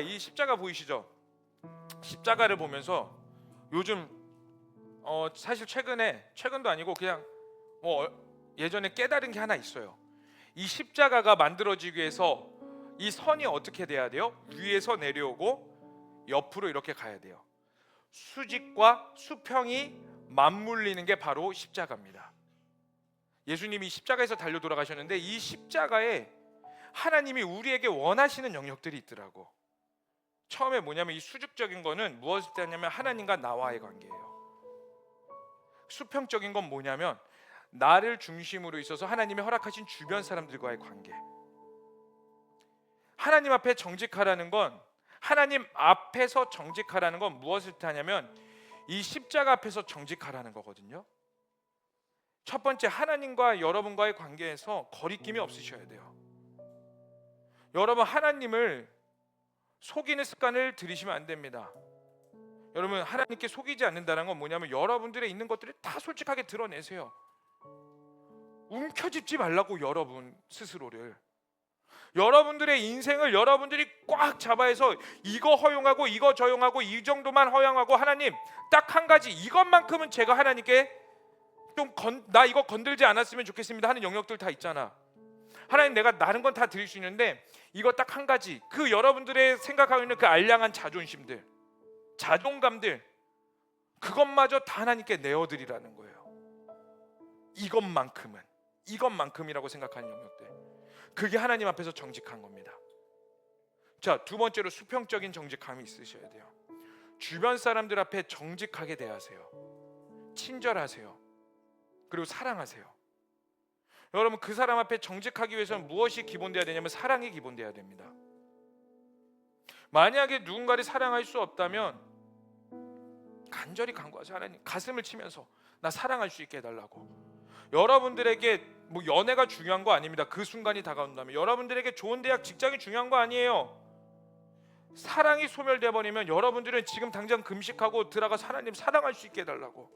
이 십자가 보이시죠? 십자가를 보면서 요즘 사실 최근도 아니고 그냥 예전에 깨달은 게 하나 있어요. 이 십자가가 만들어지기 위해서 이 선이 어떻게 돼야 돼요? 위에서 내려오고 옆으로 이렇게 가야 돼요. 수직과 수평이 맞물리는 게 바로 십자가입니다. 예수님이 십자가에서 달려 돌아가셨는데, 이 십자가에 하나님이 우리에게 원하시는 영역들이 있더라고. 처음에 뭐냐면, 이 수직적인 거는 무엇을 뜻하냐면 하나님과 나와의 관계예요. 수평적인 건 뭐냐면 나를 중심으로 있어서 하나님이 허락하신 주변 사람들과의 관계. 하나님 앞에 정직하라는 건, 하나님 앞에서 정직하라는 건 무엇을 뜻하냐면 이 십자가 앞에서 정직하라는 거거든요. 첫 번째, 하나님과 여러분과의 관계에서 거리낌이 없으셔야 돼요. 여러분, 하나님을 속이는 습관을 들이시면 안 됩니다. 여러분, 하나님께 속이지 않는다는 건 뭐냐면 여러분들의 있는 것들을 다 솔직하게 드러내세요. 움켜쥐지 말라고, 여러분 스스로를. 여러분들의 인생을 여러분들이 꽉 잡아서 이거 허용하고 이거 저용하고 이 정도만 허용하고, 하나님 딱 한 가지, 이것만큼은 제가 하나님께 나 이거 건들지 않았으면 좋겠습니다 하는 영역들 다 있잖아. 하나님, 내가 다른 건 다 드릴 수 있는데 이거 딱 한 가지, 그 여러분들의 생각하고 있는 그 알량한 자존심들, 자존감들, 그것마저 다 하나님께 내어드리라는 거예요. 이것만큼이라고 생각하는 영역들, 그게 하나님 앞에서 정직한 겁니다. 자, 두 번째로 수평적인 정직함이 있으셔야 돼요. 주변 사람들 앞에 정직하게 대하세요. 친절하세요. 그리고 사랑하세요. 여러분, 그 사람 앞에 정직하기 위해서는 무엇이 기본돼야 되냐면 사랑이 기본돼야 됩니다. 만약에 누군가를 사랑할 수 없다면 간절히 간구하세요. 하나님, 가슴을 치면서 나 사랑할 수 있게 해달라고. 여러분들에게 뭐 연애가 중요한 거 아닙니다. 그 순간이 다가온다면. 여러분들에게 좋은 대학, 직장이 중요한 거 아니에요. 사랑이 소멸돼 버리면 여러분들은 지금 당장 금식하고 들어가서 하나님 사랑할 수 있게 해달라고.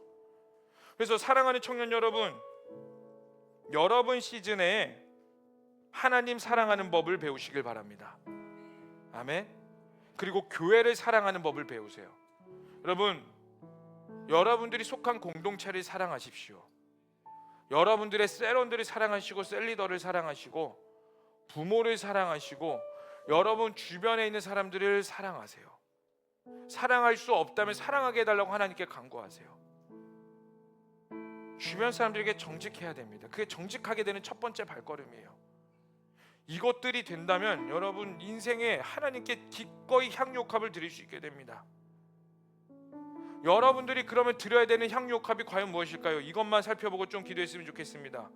그래서 사랑하는 청년 여러분, 여러분 시즌에 하나님 사랑하는 법을 배우시길 바랍니다. 아멘. 그리고 교회를 사랑하는 법을 배우세요. 여러분, 여러분들이 속한 공동체를 사랑하십시오. 여러분들의 셀원들을 사랑하시고, 셀리더를 사랑하시고, 부모를 사랑하시고, 여러분 주변에 있는 사람들을 사랑하세요. 사랑할 수 없다면 사랑하게 해달라고 하나님께 간구하세요. 주변 사람들에게 정직해야 됩니다. 그게 정직하게 되는 첫 번째 발걸음이에요. 이것들이 된다면 여러분 인생에 하나님께 기꺼이 향유옥합을 드릴 수 있게 됩니다. 여러분들이 그러면 드려야 되는 향유옥합이 과연 무엇일까요? 이것만 살펴보고 좀 기도했으면 좋겠습니다.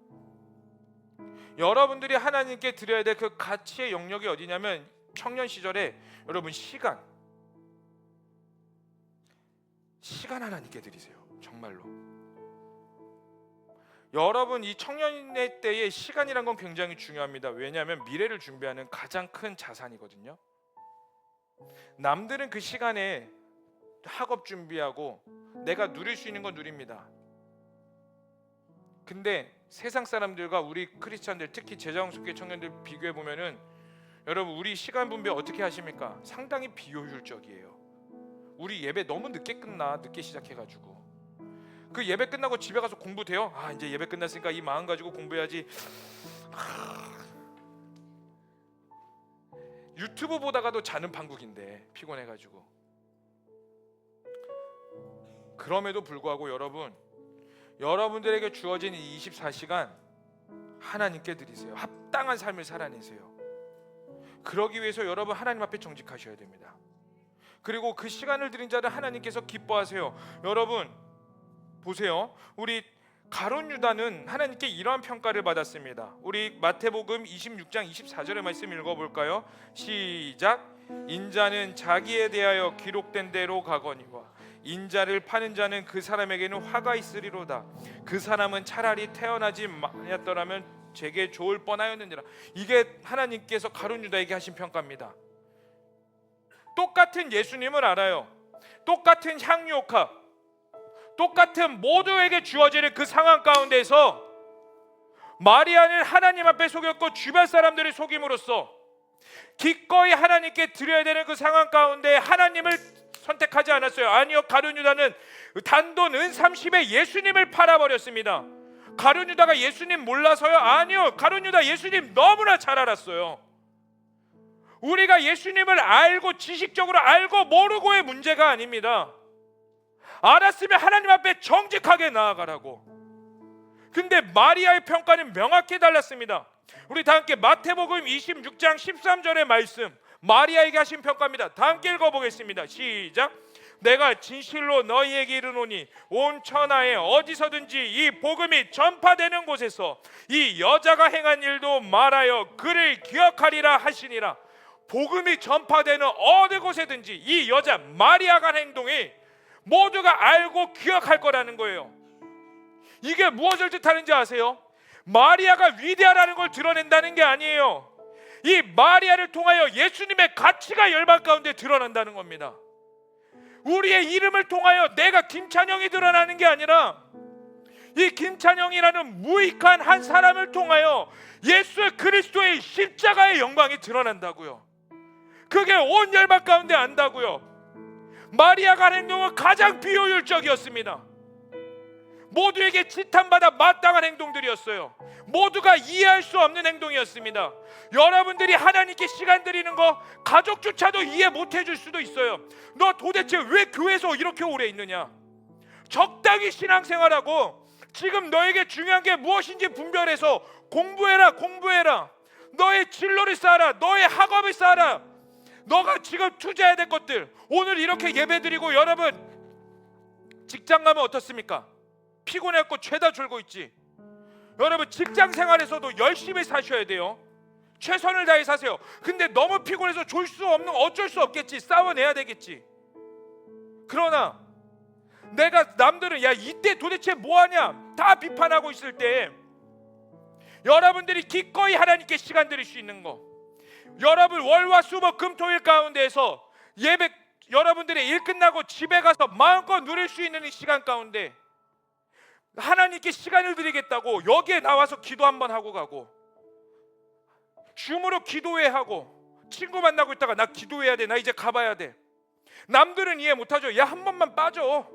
여러분들이 하나님께 드려야 될 그 가치의 영역이 어디냐면, 청년 시절에 여러분 시간 하나님께 드리세요. 정말로. 여러분 이 청년의 때에 시간이란 건 굉장히 중요합니다. 왜냐하면 미래를 준비하는 가장 큰 자산이거든요. 남들은 그 시간에 학업 준비하고 내가 누릴 수 있는 건 누립니다. 근데 세상 사람들과 우리 크리스찬들, 특히 제자홍수교회 청년들 비교해 보면은 여러분 우리 시간 분배 어떻게 하십니까? 상당히 비효율적이에요. 우리 예배 너무 늦게 끝나, 늦게 시작해가지고 그 예배 끝나고 집에 가서 공부돼요? 아, 이제 예배 끝났으니까 이 마음 가지고 공부해야지. 유튜브 보다가도 자는 판국인데 피곤해가지고. 그럼에도 불구하고 여러분들에게 주어진 이 24시간 하나님께 드리세요. 합당한 삶을 살아내세요. 그러기 위해서 여러분 하나님 앞에 정직하셔야 됩니다. 그리고 그 시간을 드린 자를 하나님께서 기뻐하세요. 여러분 보세요. 우리 가룟 유다는 하나님께 이러한 평가를 받았습니다. 우리 마태복음 26장 24절의 말씀 읽어볼까요? 시작. 인자는 자기에 대하여 기록된 대로 가거니와 인자를 파는 자는 그 사람에게는 화가 있으리로다. 그 사람은 차라리 태어나지 마였더라면 제게 좋을 뻔하였느니라. 이게 하나님께서 가룟 유다에게 하신 평가입니다. 똑같은 예수님을 알아요. 똑같은 향유옥합, 똑같은 모두에게 주어지는 그 상황 가운데서 마리아는 하나님 앞에 속였고 주변 사람들을 속임으로써 기꺼이 하나님께 드려야 되는 그 상황 가운데 하나님을 선택하지 않았어요. 아니요, 가룟 유다는 단돈 은 30에 예수님을 팔아버렸습니다. 가룟 유다가 예수님 몰라서요? 아니요, 가룟 유다 예수님 너무나 잘 알았어요. 우리가 예수님을 알고 지식적으로 알고 모르고의 문제가 아닙니다. 알았으면 하나님 앞에 정직하게 나아가라고. 근데 마리아의 평가는 명확히 달랐습니다. 우리 다 함께 마태복음 26장 13절의 말씀, 마리아에게 하신 평가입니다. 다 함께 읽어보겠습니다. 시작. 내가 진실로 너희에게 이르노니 온 천하에 어디서든지 이 복음이 전파되는 곳에서 이 여자가 행한 일도 말하여 그를 기억하리라 하시니라. 복음이 전파되는 어느 곳에든지 이 여자 마리아가 한 행동이 모두가 알고 기억할 거라는 거예요. 이게 무엇을 뜻하는지 아세요? 마리아가 위대하다는 걸 드러낸다는 게 아니에요. 이 마리아를 통하여 예수님의 가치가 열방 가운데 드러난다는 겁니다. 우리의 이름을 통하여 내가 김찬영이 드러나는 게 아니라 이 김찬영이라는 무익한 한 사람을 통하여 예수 그리스도의 십자가의 영광이 드러난다고요. 그게 온 열방 가운데 안다고요. 마리아가 한 행동은 가장 비효율적이었습니다. 모두에게 지탄받아 마땅한 행동들이었어요. 모두가 이해할 수 없는 행동이었습니다. 여러분들이 하나님께 시간 드리는 거 가족조차도 이해 못 해줄 수도 있어요. 너 도대체 왜 교회에서 이렇게 오래 있느냐? 적당히 신앙생활하고 지금 너에게 중요한 게 무엇인지 분별해서 공부해라. 너의 진로를 쌓아라. 너의 학업을 쌓아라. 너가 지금 투자해야 될 것들, 오늘 이렇게 예배드리고 여러분 직장 가면 어떻습니까? 피곤해갖고 죄다 졸고 있지. 여러분 직장 생활에서도 열심히 사셔야 돼요. 최선을 다해 사세요. 근데 너무 피곤해서 졸 수 없는, 어쩔 수 없겠지. 싸워내야 되겠지. 그러나 내가 남들은 야 이때 도대체 뭐하냐 다 비판하고 있을 때 여러분들이 기꺼이 하나님께 시간 드릴 수 있는 거, 여러분 월화수목 금토일 가운데에서 예배, 여러분들의 일 끝나고 집에 가서 마음껏 누릴 수 있는 이 시간 가운데 하나님께 시간을 드리겠다고 여기에 나와서 기도 한번 하고 가고, 줌으로 기도회 하고, 친구 만나고 있다가 나 기도해야 돼, 나 이제 가봐야 돼. 남들은 이해 못하죠. 야 한 번만 빠져.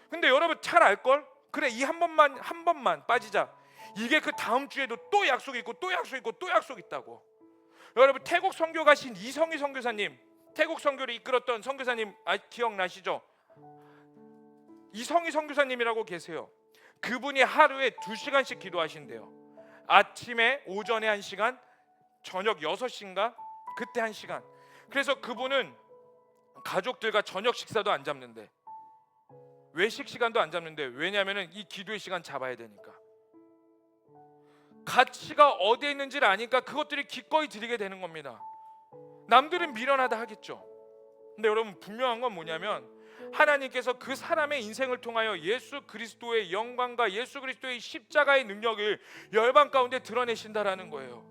근데 여러분 잘 알걸? 그래 이 한 번만 빠지자. 이게 그 다음 주에도 또 약속 있고 또 약속 있고 또 약속 있다고. 여러분 태국 선교 가신 이성희 선교사님, 태국 선교를 이끌었던 선교사님 기억나시죠? 이성희 선교사님이라고 계세요. 그분이 하루에 2시간씩 기도하신대요. 아침에 오전에 1시간, 저녁 6시인가 그때 1시간. 그래서 그분은 가족들과 저녁 식사도 안 잡는데, 외식 시간도 안 잡는데, 왜냐하면 이 기도의 시간 잡아야 되니까. 가치가 어디에 있는지를 아니까 그것들이 기꺼이 드리게 되는 겁니다. 남들은 미련하다 하겠죠. 근데 여러분 분명한 건 뭐냐면 하나님께서 그 사람의 인생을 통하여 예수 그리스도의 영광과 예수 그리스도의 십자가의 능력을 열방 가운데 드러내신다라는 거예요.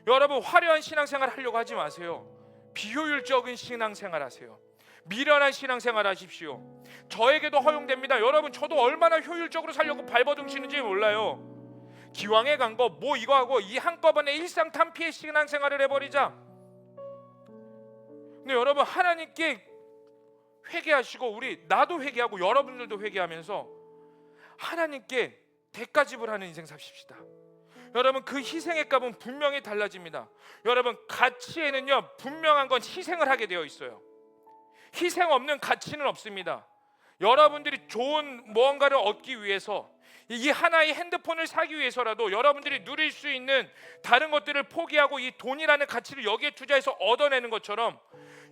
여러분 화려한 신앙생활 하려고 하지 마세요. 비효율적인 신앙생활 하세요. 미련한 신앙생활 하십시오. 저에게도 허용됩니다. 여러분 저도 얼마나 효율적으로 살려고 발버둥치는지 몰라요. 기왕에 간 거 뭐 이거 하고 이 한꺼번에 일상탄피의 신앙생활을 해버리자. 근데 여러분 하나님께 회개하시고, 우리 나도 회개하고 여러분들도 회개하면서 하나님께 대가 지불하는 인생 삽시다. 여러분 그 희생의 값은 분명히 달라집니다. 여러분 가치에는요 분명한 건 희생을 하게 되어 있어요. 희생 없는 가치는 없습니다. 여러분들이 좋은 무언가를 얻기 위해서, 이 하나의 핸드폰을 사기 위해서라도 여러분들이 누릴 수 있는 다른 것들을 포기하고 이 돈이라는 가치를 여기에 투자해서 얻어내는 것처럼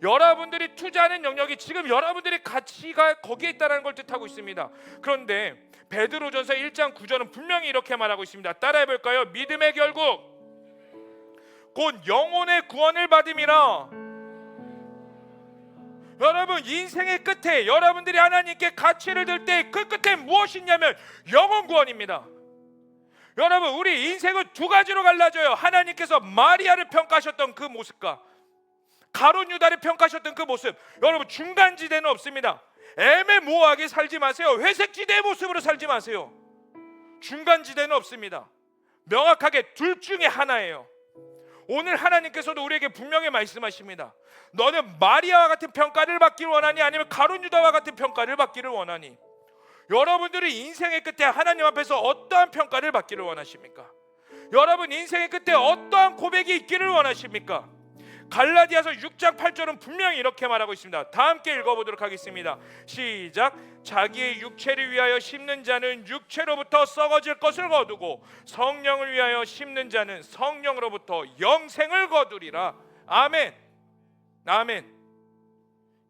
여러분들이 투자하는 영역이 지금 여러분들의 가치가 거기에 있다는 걸 뜻하고 있습니다. 그런데 베드로전서 1장 9절은 분명히 이렇게 말하고 있습니다. 따라해 볼까요? 믿음의 결국 곧 영혼의 구원을 받음이라. 여러분 인생의 끝에 여러분들이 하나님께 가치를 들 때 그 끝에 무엇이 있냐면 영혼 구원입니다. 여러분 우리 인생은 두 가지로 갈라져요. 하나님께서 마리아를 평가하셨던 그 모습과 가룟 유다를 평가하셨던 그 모습. 여러분 중간지대는 없습니다. 애매모호하게 살지 마세요. 회색지대의 모습으로 살지 마세요. 중간지대는 없습니다. 명확하게 둘 중에 하나예요. 오늘 하나님께서도 우리에게 분명히 말씀하십니다. 너는 마리아와 같은 평가를 받기를 원하니 아니면 가룟 유다와 같은 평가를 받기를 원하니? 여러분들이 인생의 끝에 하나님 앞에서 어떠한 평가를 받기를 원하십니까? 여러분 인생의 끝에 어떠한 고백이 있기를 원하십니까? 갈라디아서 6장 8절은 분명히 이렇게 말하고 있습니다. 다 함께 읽어보도록 하겠습니다. 시작. 자기의 육체를 위하여 심는 자는 육체로부터 썩어질 것을 거두고 성령을 위하여 심는 자는 성령으로부터 영생을 거두리라. 아멘. 아멘.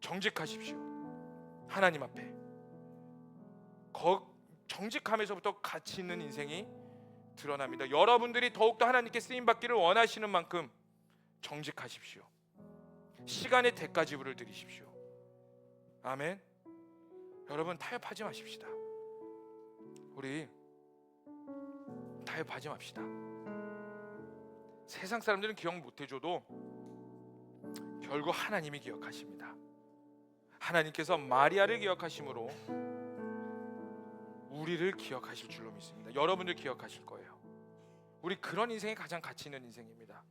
정직하십시오. 하나님 앞에 정직함에서부터 가치 있는 인생이 드러납니다. 여러분들이 더욱더 하나님께 쓰임받기를 원하시는 만큼 정직하십시오. 시간의 대가 지불을 드리십시오. 아멘. 여러분 타협하지 마십시다. 우리 타협하지 맙시다. 세상 사람들은 기억 못해줘도 결국 하나님이 기억하십니다. 하나님께서 마리아를 기억하심으로 우리를 기억하실 줄로 믿습니다. 여러분들 기억하실 거예요. 우리 그런 인생이 가장 가치 있는 인생입니다.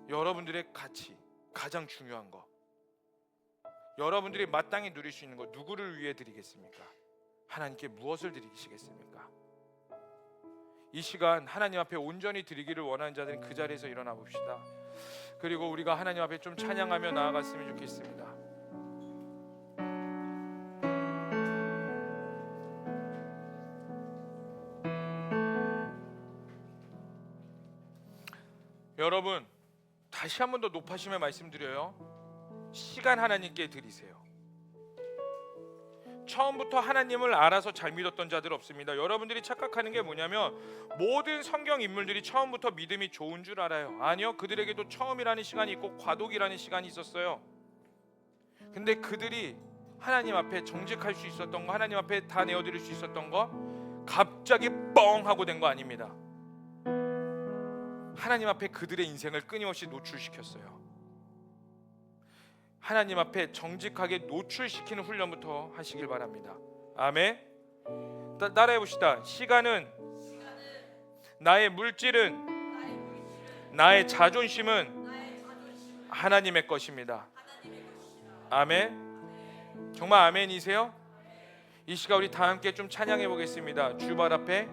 여러분들의 가치, 가장 중요한 거, 여러분들이 마땅히 누릴 수 있는 거 누구를 위해 드리겠습니까? 하나님께 무엇을 드리시겠습니까? 이 시간 하나님 앞에 온전히 드리기를 원하는 자들은 그 자리에서 일어나 봅시다. 그리고 우리가 하나님 앞에 좀 찬양하며 나아갔으면 좋겠습니다. 여러분, 다시 한 번 더 높아심에 말씀드려요. 시간 하나님께 드리세요. 처음부터 하나님을 알아서 잘 믿었던 자들 없습니다. 여러분들이 착각하는 게 뭐냐면 모든 성경 인물들이 처음부터 믿음이 좋은 줄 알아요. 아니요, 그들에게도 처음이라는 시간이 있고 과도기라는 시간이 있었어요. 근데 그들이 하나님 앞에 정직할 수 있었던 거, 하나님 앞에 다 내어드릴 수 있었던 거 갑자기 뻥 하고 된 거 아닙니다. 하나님 앞에 그들의 인생을 끊임없이 노출시켰어요. 하나님 앞에 정직하게 노출시키는 훈련부터 하시길 바랍니다. 아멘. 따라해 봅시다. 시간은 나의 물질은 나의 자존심은 하나님의 것입니다. 아멘. 정말 아멘이세요? 이 시간 우리 다 함께 좀 찬양해 보겠습니다. 주발 앞에,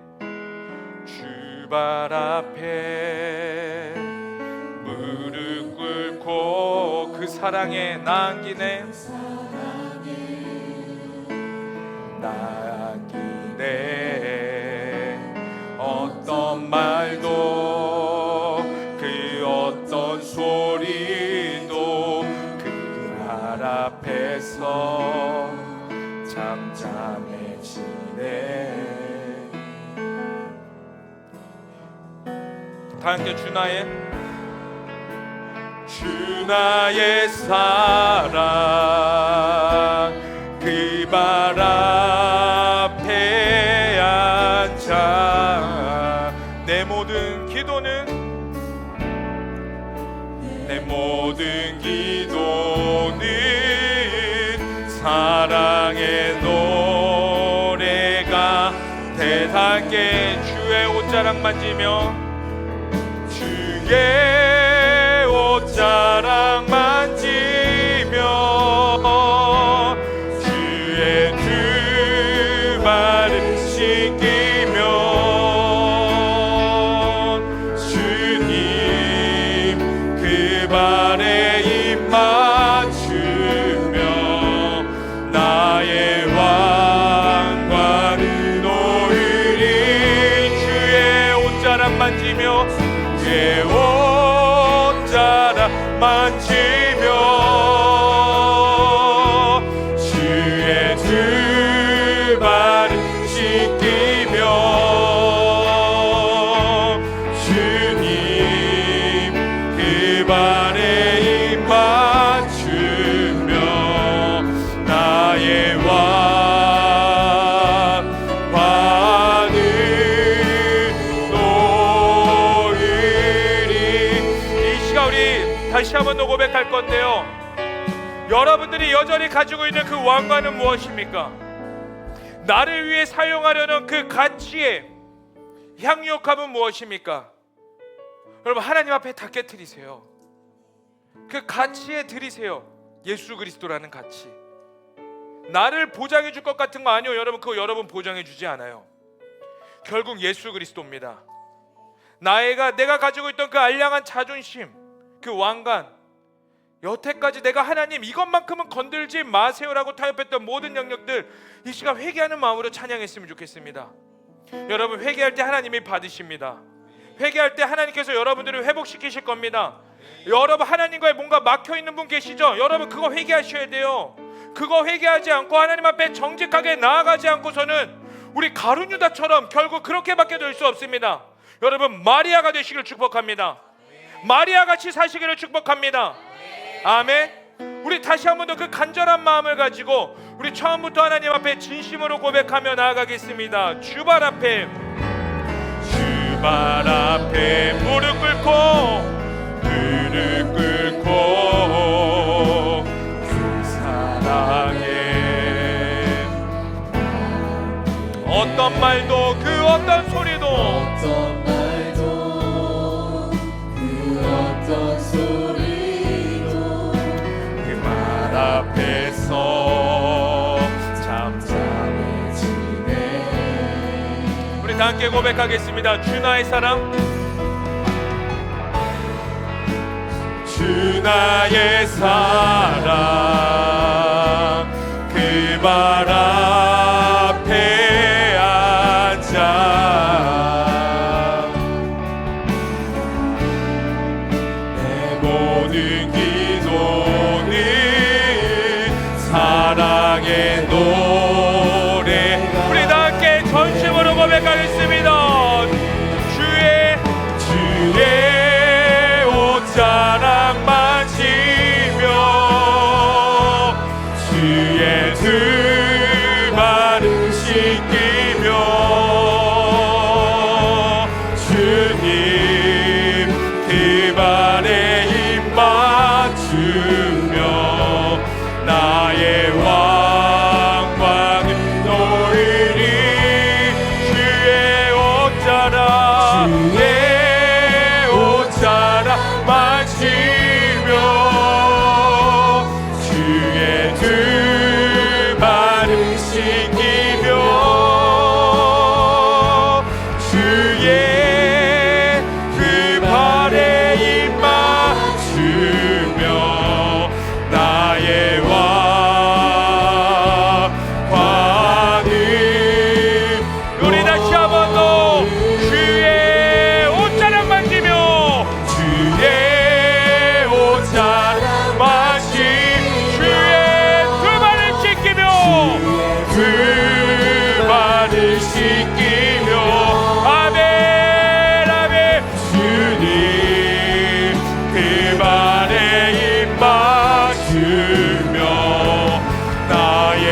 주발 앞에 무릎 꿇고 그 사랑에 나아기네, 어떤 말도 그 어떤 소리도 그 말 앞에서 잠잠해지네. 다 함께 주 나의 사랑 그 발 앞에 앉아 내 모든 기도는 사랑의 노래가 대단하게 주의 옷자락 만지며 주의 옷자락 만지며 주의 두 발을 씻기며 주님 그 발에 입 맞추며 나의 왕관을 놓으리. 주의 옷자락 만지며 주의 옷자락 만지며 주의 두 발을 씻기며 주님 그 발에 입 맞추며 나의 왕관을 놓으리. 이 시간 우리 다시 한번 더 고백할 건데요, 여러분들이 여전히 가지고 있는 그 왕관은 무엇입니까? 나를 위해 사용하려는 그 가치의 향유값은 무엇입니까? 여러분, 하나님 앞에 다 깨트리세요. 그 가치에 드리세요. 예수 그리스도라는 가치. 나를 보장해 줄 것 같은 거 아니요, 여러분. 그거 여러분 보장해 주지 않아요. 결국 예수 그리스도입니다. 내가 가지고 있던 그 알량한 자존심, 그 왕관, 여태까지 내가 하나님 이것만큼은 건들지 마세요라고 타협했던 모든 영역들, 이 시간 회개하는 마음으로 찬양했으면 좋겠습니다. 여러분, 회개할 때 하나님이 받으십니다. 회개할 때 하나님께서 여러분들을 회복시키실 겁니다. 여러분, 하나님과의 뭔가 막혀있는 분 계시죠? 여러분, 그거 회개하셔야 돼요. 그거 회개하지 않고 하나님 앞에 정직하게 나아가지 않고서는 우리 가룟유다처럼 결국 그렇게밖에 될 수 없습니다. 여러분, 마리아가 되시기를 축복합니다. 마리아같이 사시기를 축복합니다. 아멘. 우리 다시 한 번 더 그 간절한 마음을 가지고 우리 처음부터 하나님 앞에 진심으로 고백하며 나아가겠습니다. 주발 앞에 무릎 꿇고 그 사랑에 말도 그 어떤 소리도 그 말 앞에서 잠잠해지네. 우리 다 함께 고백하겠습니다. 주 나의 사랑, 주 나의 사랑, 그 말 앞에 앉아 내 모든 기도는 사랑의 노래. 우리 다 함께 전심으로 고백하겠습니다. 주의 옷자락만 지며 주의 두 발을 씻기며 주님 그 발에 입 맞추며 나의 왕광을 노리리. 주의 옷자락 마시며 주의 두 발을 씻기며 주의 그 발에 입 맞추며 나의 왕관을. 우리 다시 한번 더 주의 옷자락 만지며 주의 옷자락 마시 주의 두 발을 씻기며 두 발을 씻기며 아멘 아멘. 주님 그 발에 입 맞추며 나의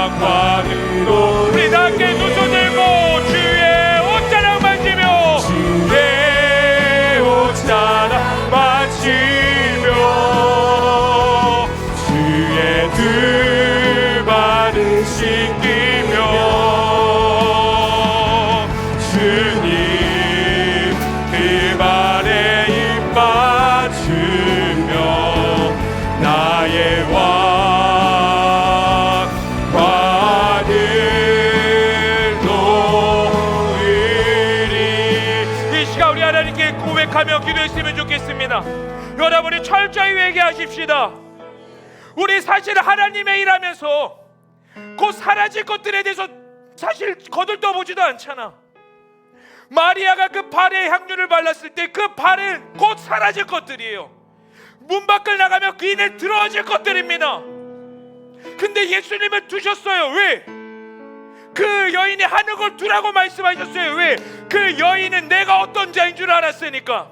왕관으로. 우리 다 함께 두 손 들고 주의 옷자락 만지며 주의 옷자락 마시며 주의 두 발을 씻기며 주님 그 발에 입 맞추며 나의 왕관을 놓으리. 이 시간 우리 하나님께 고백하며 기도했으면 좋겠습니다. 여러분이 철저히 회개하십시다. 우리 사실 하나님의 일하면서 곧 사라질 것들에 대해서 사실 거들떠보지도 않잖아. 마리아가 그 발에 향유를 발랐을 때 그 발은 곧 사라질 것들이에요. 문 밖을 나가면 그 인에 들어질 것들입니다. 근데 예수님은 두셨어요. 왜? 그 여인이 하는 걸 두라고 말씀하셨어요. 왜? 그 여인은 내가 어떤 자인 줄 알았으니까.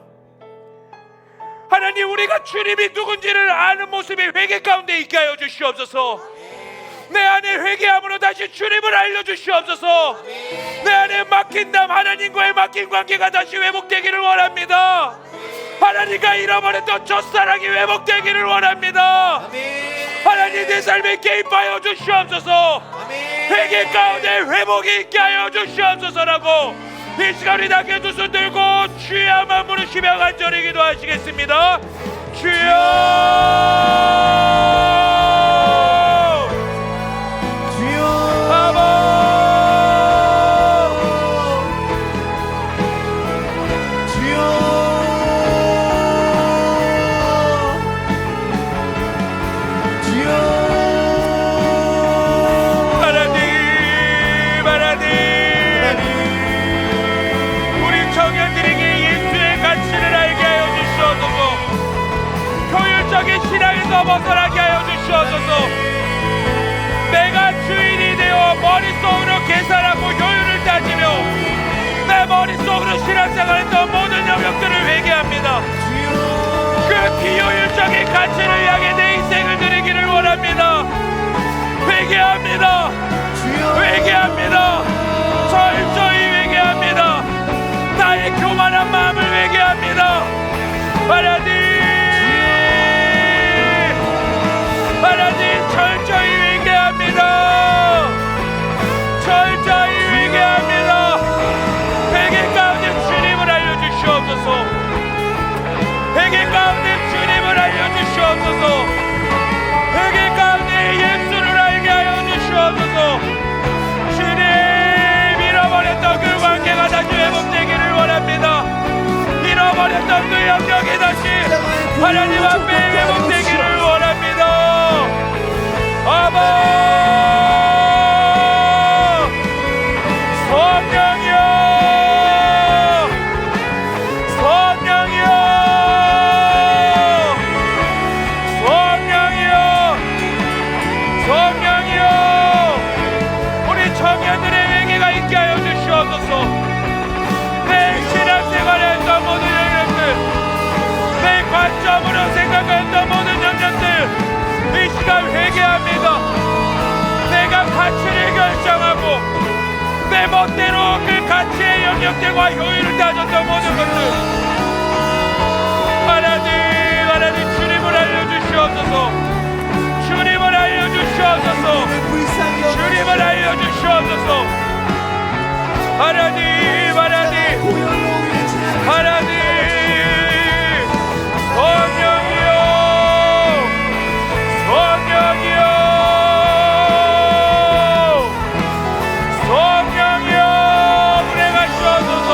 하나님, 우리가 주님이 누군지를 아는 모습이 회개 가운데 있게 하여 주시옵소서. 내 안에 회개함으로 다시 주님을 알려주시옵소서. 내 안에 막힌 담, 하나님과의 막힌 관계가 다시 회복되기를 원합니다. 하나님과 잃어버렸던 첫사랑이 회복되기를 원합니다. 하나님, 내 삶에 개입하여 주시옵소서. 회개 가운데 회복이 있게 하여 주시옵소서라고 이 시간 우리 함께 두 손 들고 주의 한번 부르시며 간절히 기도하시겠습니다. 주여, 신앙에서 벗어나게 하여 주시옵소서. 내가 주인이 되어 머릿속으로 계산하고 효율을 따지며 내 머릿속으로 신앙생활했던 모든 영역들을 회개합니다. 그 비효율적인 가치를 향해 내 인생을 드리기를 원합니다. 회개합니다. 회개합니다. 철저히 회개합니다. 나의 교만한 마음을 회개합니다. 하나님, 철저히 회개합니다. 철저히 하나님 앞에 회복되기를 원합니다. 아바 성령이여, 성령이여, 성령이여, 성령이여, 우리 청년들의 회개가 있게 하여 주시옵소서. 내 신앙생활에 했던 모든 영역들, 내 관점으로 생각했던 모든 영역들, 이 시간 회개합니다. 내가 가치를 결정하고 내 멋대로 그 가치의 영역들과 효율을 따졌던 모든 것들, 하나님, 하나님 주님을 알려주시옵소서. 주님을 알려주시옵소서. 주님을 알려주시옵소서. 하나님, 하나님, 하나님, 성령이여, 성령이여, 성령이여, 운행하시옵소서.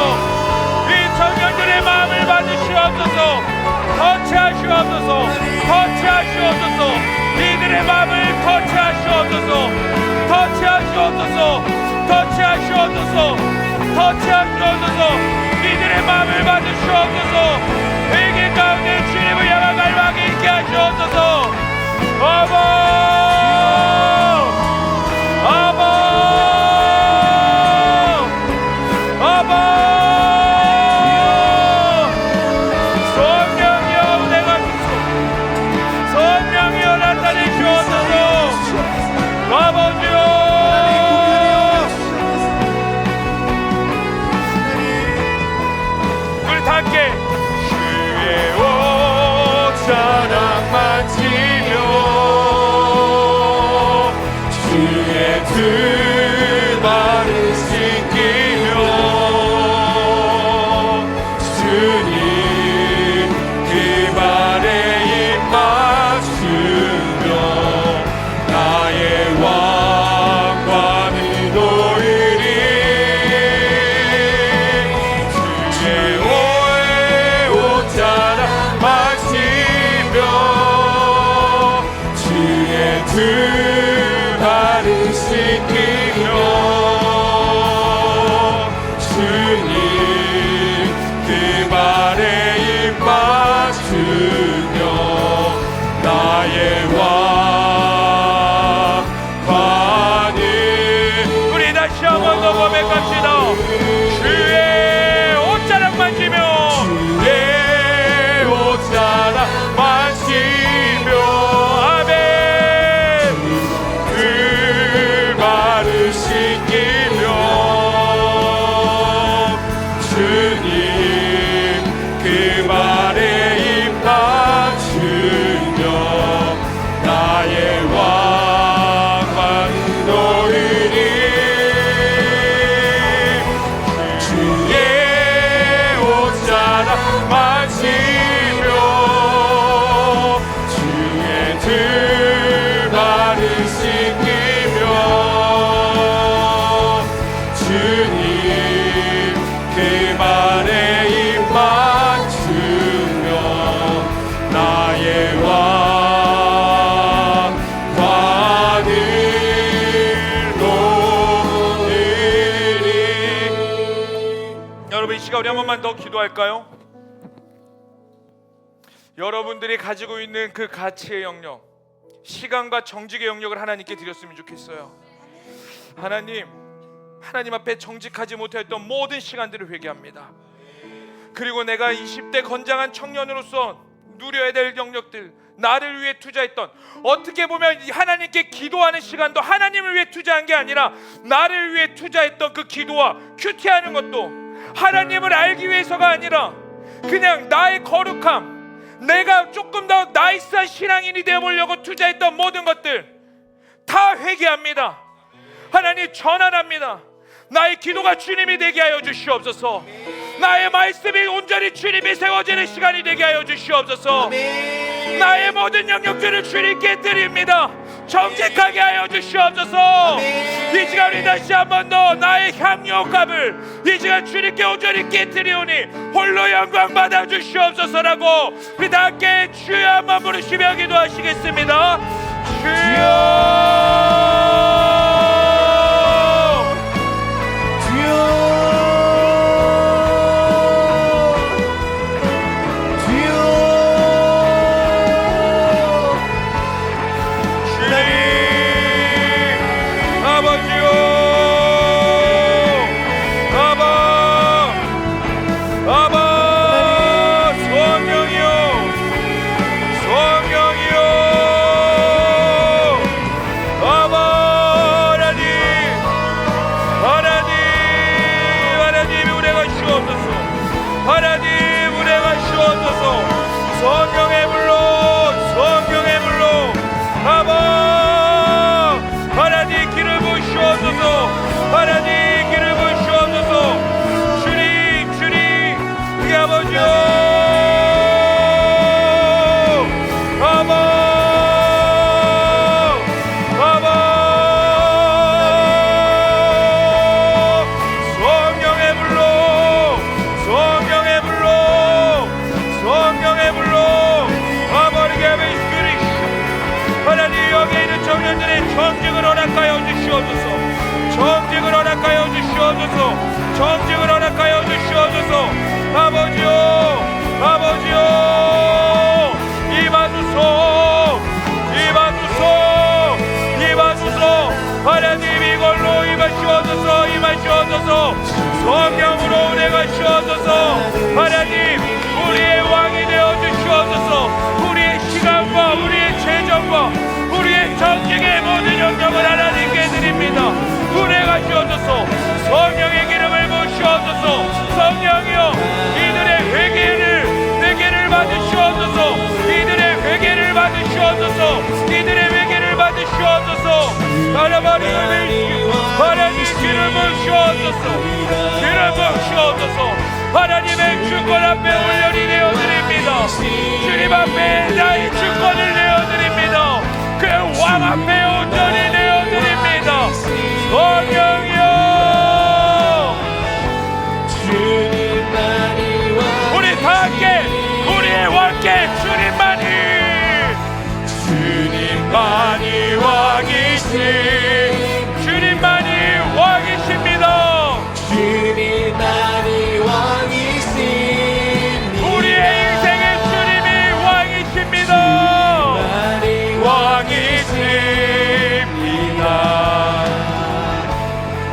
이 청년들의 마음을 받으시옵소서. 터치하시옵소서. 터치하시옵소서. 이들의 마음을 터치하시옵소서. 터치하시옵소서. 터치하시옵소서. 터치하시옵소서. 이들의 마음을 받으시옵소서. 회개 가운데 주님을 향한 갈망이 있게 하시옵소서. 아바, 아바, 아바, 성령이여 운행하소서. 성령이여 나타내시옵소서. 아버지여, 우리 다 함께 주의 옷자락만 지며 주의 두 발을 씻기며 주님 그 발에 입 맞추며 나의 왕관을 놓으리. 주의 옷자락 마시며 주의 두 발을 씻기며 주님 그 발에 입 맞추며 나의 왕관을. 우리 다시 한번 더 고백합시다. 주의 옷자락만 지며 주의 옷자락 마시며 아멘. 그 발을 씻기며 주님 그 발에 입 맞추며 나의 왕관을 놓으리. 주의 옷자락 마시며 주의 두 발을 씻기며 주님 그 발에 입 맞추며 나의 왕관을 놓으리. 여러분, 이 시간 우리 한 번만 더 기도할까요? 여러분들이 가지고 있는 그 가치의 영역, 시간과 정직의 영역을 하나님께 드렸으면 좋겠어요. 하나님, 하나님 앞에 정직하지 못했던 모든 시간들을 회개합니다. 그리고 내가 20대 건장한 청년으로서 누려야 될 영역들, 나를 위해 투자했던, 어떻게 보면 하나님께 기도하는 시간도 하나님을 위해 투자한 게 아니라 나를 위해 투자했던 그 기도와 큐티하는 것도 하나님을 알기 위해서가 아니라 그냥 나의 거룩함, 내가 조금 더 나이스한 신앙인이 되어보려고 투자했던 모든 것들 다 회개합니다. 하나님, 전환합니다. 나의 기도가 주님이 되게 하여 주시옵소서. 나의 말씀이 온전히 주님이 세워지는 시간이 되게 하여 주시옵소서. 나의 모든 영역들을 주님께 드립니다. 정직하게 하여 주시옵소서. 이 시간 우리 다시 한번 더 나의 향유값을 이 시간 주님께 온전히 깨뜨리오니 홀로 영광 받아 주시옵소서라고 우리 다 함께 주여 한번 부르시며 기도하시겠습니다. 성령의 불로 성령의 불로 아바 하나님 길을 부으시옵소서. 하나님 길을 부으시옵소서. 주님 주님 우리 아버지요 아바 아바 성령의 불로 성령의 불로 성령의 불로 아버지게 하면 하나님 여기 있는 청년들의 정직을 허락하여 주시옵소서. 정직을 허락하여 주시옵소서. 정직을 허락하여 주시옵소서. 아버지요 아버지요 임하소서 임하소서 임하소서. 하나님 이걸로 임하시옵소서 임하시옵소서. 성령으로 운행하시옵소서. 하나님 우리의 왕이 되어 주시옵소서. 우리의 시간과 우리의 재정과 우리의 정직의 모든 영역을 하나님께 드립니다. 운행하시옵소서. 성령의 기름을 부으시옵소서. 성령이여 이들의 회개를 받으시옵소서. 이들의 회개를 받으시옵소서. 이들의 회개를 받으시옵소서. 하나님 기름 부으시옵소서. 기름 부으시옵소서. 하나님의 주권 앞에 온전히 내어드립니다. 주님 앞에 나의 주권을 내어드립니다. 그 왕 앞에 온전히 내어드립니다. 성령이여 우리 다 함께 우리의 왕께 주님만이 왕이신 주님만이 왕이십니다. 주님만이 왕이신 우리의 인생의 주님이 왕이십니다. 왕이십니다.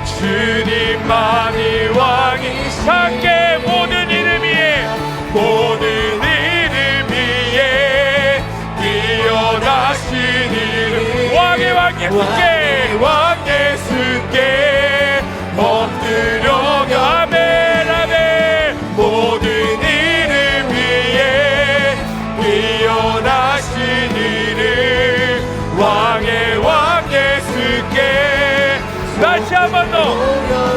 주님만이 왕이신 함께 모든 이름 위에 모든 이름 위에 뛰어나신 이름 왕의 왕 예수께 왕 예수께 엎드려 아멘 아멘. 모든 이름 위에 뛰어나신 이름 왕의 왕 예수께 다시 한 번 더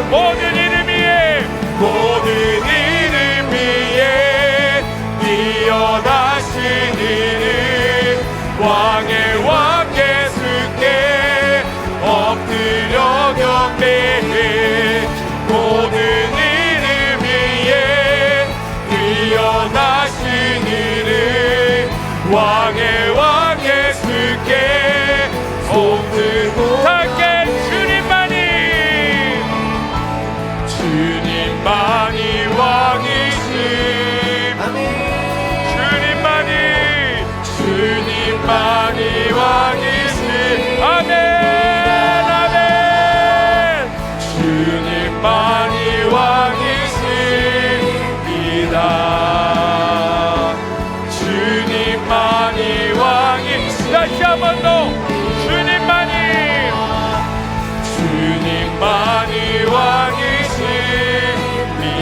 모든 이름 위에 모든 이름 위에 뛰어나신 이름 왕의 왕 예수께 엎드려 경배해. 모든 이름 위에 뛰어나신 이름 왕의 왕 예수께 엎드려 함께 주님만이 왕이신 주님만이 왕이신 아멘 아멘. 주님만이 왕이십니다. 주님만이 왕이신 다시 한 번 더 주님만이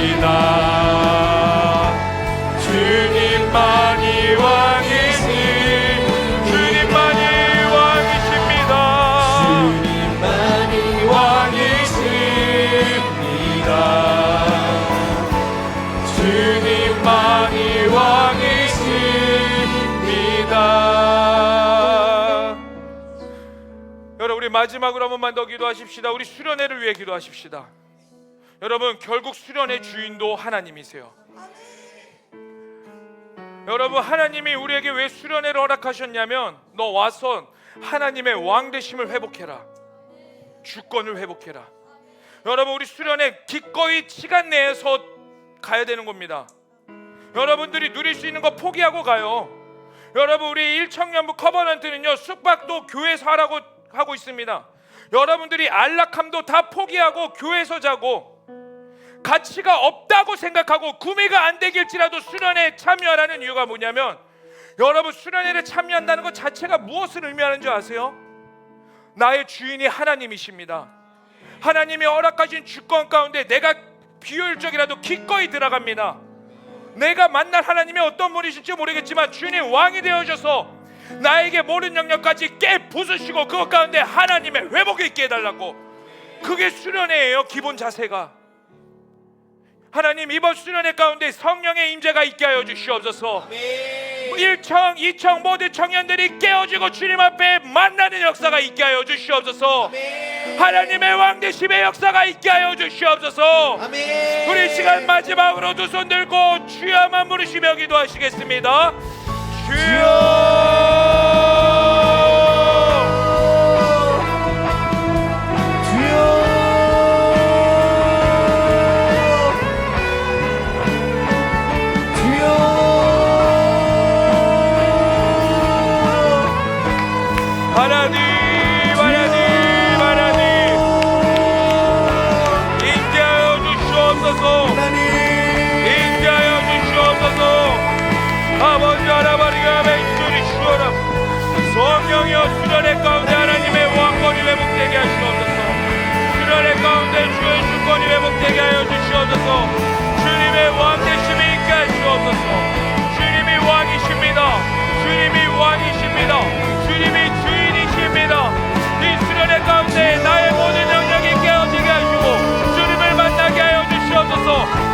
왕이십니다. 주님만이 왕이신 주님만이 왕이십니다. 주님만이 왕이십니다. 주님만이 왕이십니다. 우리 마지막으로 한 번만 더 기도하십시다. 우리 수련회를 위해 기도하십시다. 여러분, 결국 수련의 주인도 하나님이세요. 여러분, 하나님이 우리에게 왜 수련회를 허락하셨냐면, 너 와서 하나님의 왕 되심을 회복해라, 주권을 회복해라. 여러분, 우리 수련회 기꺼이 시간 내에서 가야 되는 겁니다. 여러분들이 누릴 수 있는 거 포기하고 가요. 여러분, 우리 일청년부 커버넌트는요, 숙박도 교회에서 하라고 하고 있습니다. 여러분들이 안락함도 다 포기하고 교회에서 자고, 가치가 없다고 생각하고 구매가 안 되길지라도 수련회에 참여하라는 이유가 뭐냐면, 여러분, 수련회를 참여한다는 것 자체가 무엇을 의미하는 줄 아세요? 나의 주인이 하나님이십니다. 하나님이 허락하신 주권 가운데 내가 비효율적이라도 기꺼이 들어갑니다. 내가 만날 하나님이 어떤 분이실지 모르겠지만 주님 왕이 되어주셔서 나에게 모든 영역까지 깨 부수시고 그것 가운데 하나님의 회복이 있게 해달라고. 그게 수련회예요. 기본 자세가. 하나님, 이번 수련회 가운데 성령의 임재가 있게 하여 주시옵소서. 1청 2청 모든 청년들이 깨어지고 주님 앞에 만나는 역사가 있게 하여 주시옵소서. 하나님의 왕되심의 역사가 있게 하여 주시옵소서. 우리 시간 마지막으로 두 손 들고 주여만 부르시며 기도하시겠습니다. 주여, 성령이여, 수련회 가운데 하나님의 왕권이 회복되게 하시옵소서. 수련회 가운데 주의 주권이 회복되게 하여 주시옵소서. 주님의 왕되심이 있게 하시옵소서. 주님이 왕이십니다. 주님이 왕이십니다. 주님이 주인이십니다. 이 수련회 가운데 나의 모든 영역이 깨어지게 하시고 주님을 만나게 하여 주시옵소서.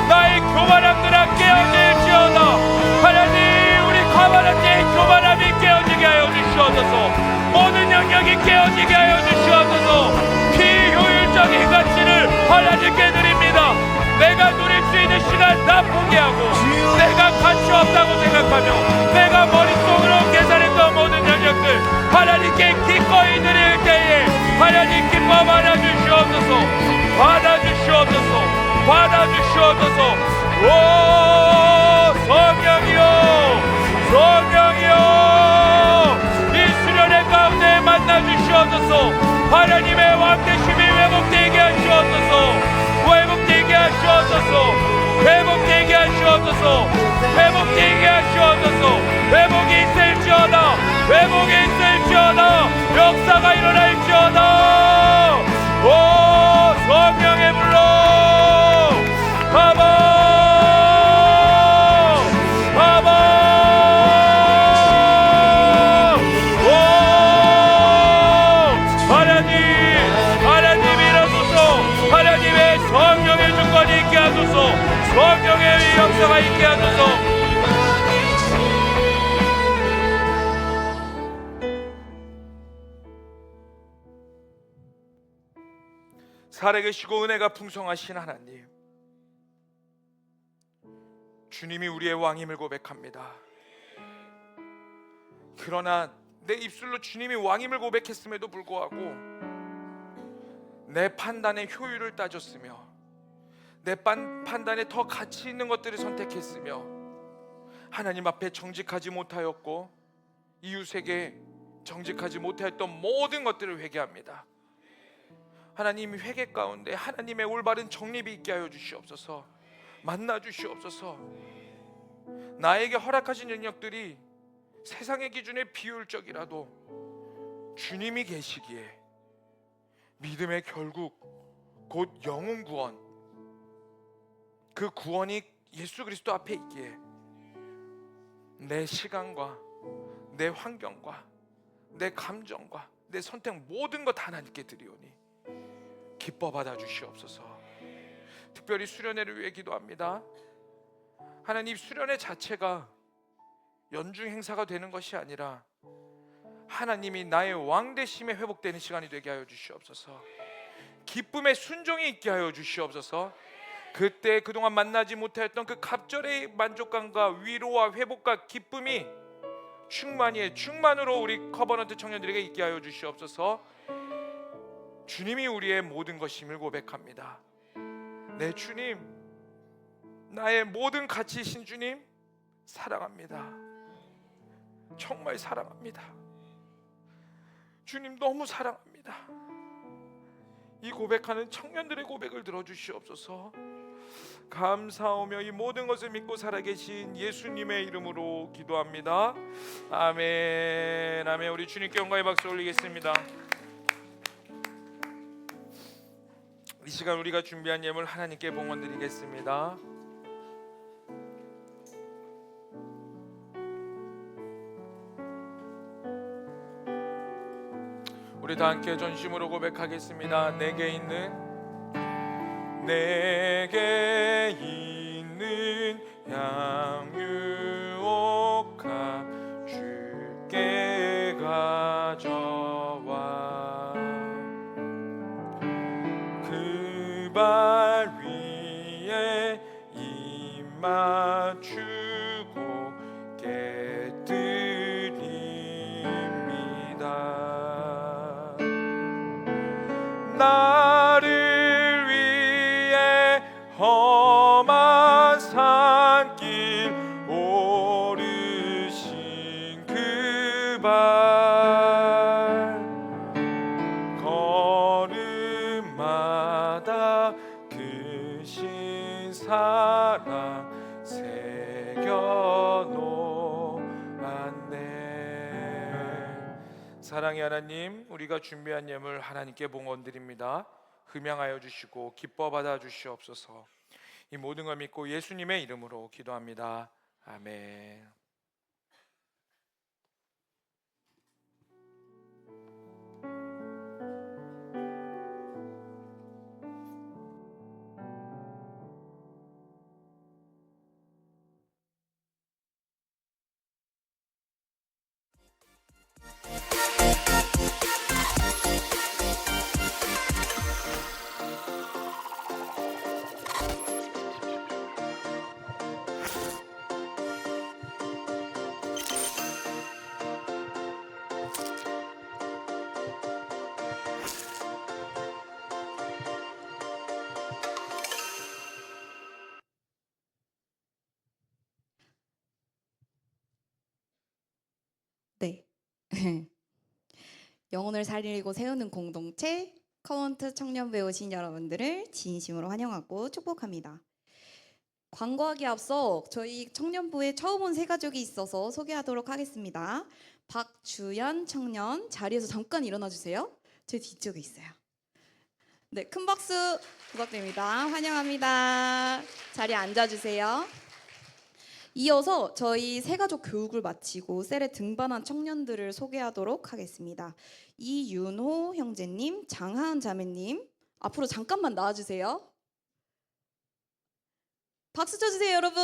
나의 교만함들아 깨어질지어다. 하나님, 우리 가만한데 교만함이 깨어지게 하여 주시옵소서. 모든 영역이 깨어지게 하여 주시옵소서. 비효율적인 가치를 하나님께 드립니다. 내가 누릴 수 있는 시간 다 포기하고, 내가 가치 없다고 생각하며 내가 머릿속으로 계산했던 모든 영역들 하나님께 기꺼이 드릴 때에 하나님 기뻐 받아주시옵소서. 받아주시옵소서. 받아주시옵소서. 오 성령이여, 성령이여, 이 수련회 가운데 만나주시옵소서. 하나님의 왕되심이 회복되게 하시옵소서. 회복되게 하시옵소서. 회복되게 하시옵소서. 회복되게 하시옵소서. 회복이 있을지어다. 회복이 있을지어다. 역사가 일어날지어다. 오 성령의 불러 가봐. 성령의 역사가 있게 하소서. 살아계시고 은혜가 풍성하신 하나님, 주님이 우리의 왕임을 고백합니다. 그러나 내 입술로 주님이 왕임을 고백했음에도 불구하고 내 판단의 효율을 따졌으며 내 판단에 더 가치 있는 것들을 선택했으며 하나님 앞에 정직하지 못하였고 이웃에게 정직하지 못하였던 모든 것들을 회개합니다. 하나님, 회개 가운데 하나님의 올바른 정립이 있게 하여 주시옵소서. 만나 주시옵소서. 나에게 허락하신 영역들이 세상의 기준에 비효율적이라도 주님이 계시기에 믿음의 결국 곧 영혼 구원, 그 구원이 예수 그리스도 앞에 있기에 내 시간과 내 환경과 내 감정과 내 선택 모든 것 하나님께 드리오니 기뻐 받아 주시옵소서. 특별히 수련회를 위해 기도합니다. 하나님, 수련회 자체가 연중 행사가 되는 것이 아니라 하나님이 나의 왕되심에 회복되는 시간이 되게 하여 주시옵소서. 기쁨의 순종이 있게 하여 주시옵소서. 그때 그동안 만나지 못했던 그 갑절의 만족감과 위로와 회복과 기쁨이 충만으로 우리 커버넌트 청년들에게 있게 하여 주시옵소서. 주님이 우리의 모든 것임을 고백합니다. 내 주님, 나의 모든 가치이신 주님, 사랑합니다. 정말 사랑합니다. 주님 너무 사랑합니다. 이 고백하는 청년들의 고백을 들어주시옵소서. 감사하며 이 모든 것을 믿고 살아계신 예수님의 이름으로 기도합니다. 아멘. 아멘. 우리 주님께 영광의 박수 올리겠습니다. 이 시간 우리가 준비한 예물 하나님께 봉헌드리겠습니다. 우리 다 함께 전심으로 고백하겠습니다. 내게 있는 양유옥화 주께 가져와 그 발 위에 입 맞추고 깨뜨립니다. 나를 위해 험한 산길 오르신 그 발 걸음마다 크신 사랑 새겨놓았네. 사랑의 하나님, 우리가 준비한 예물 하나님께 봉헌드립니다. 흠양하여 주시고 기뻐 받아 주시옵소서. 이 모든 걸 믿고 예수님의 이름으로 기도합니다. 아멘. 네. 영혼을 살리고 세우는 공동체 커먼트 청년부에 오신 여러분들을 진심으로 환영하고 축복합니다. 광고하기 앞서 저희 청년부에 처음 온 새 가족이 있어서 소개하도록 하겠습니다. 박주연 청년, 자리에서 잠깐 일어나 주세요. 제 뒤쪽에 있어요. 네, 큰 박수 부탁드립니다. 환영합니다. 자리에 앉아주세요. 이어서 저희 새가족 교육을 마치고 셀에 등반한 청년들을 소개하도록 하겠습니다. 이윤호 형제님, 장하은 자매님, 앞으로 잠깐만 나와주세요. 박수 쳐주세요, 여러분.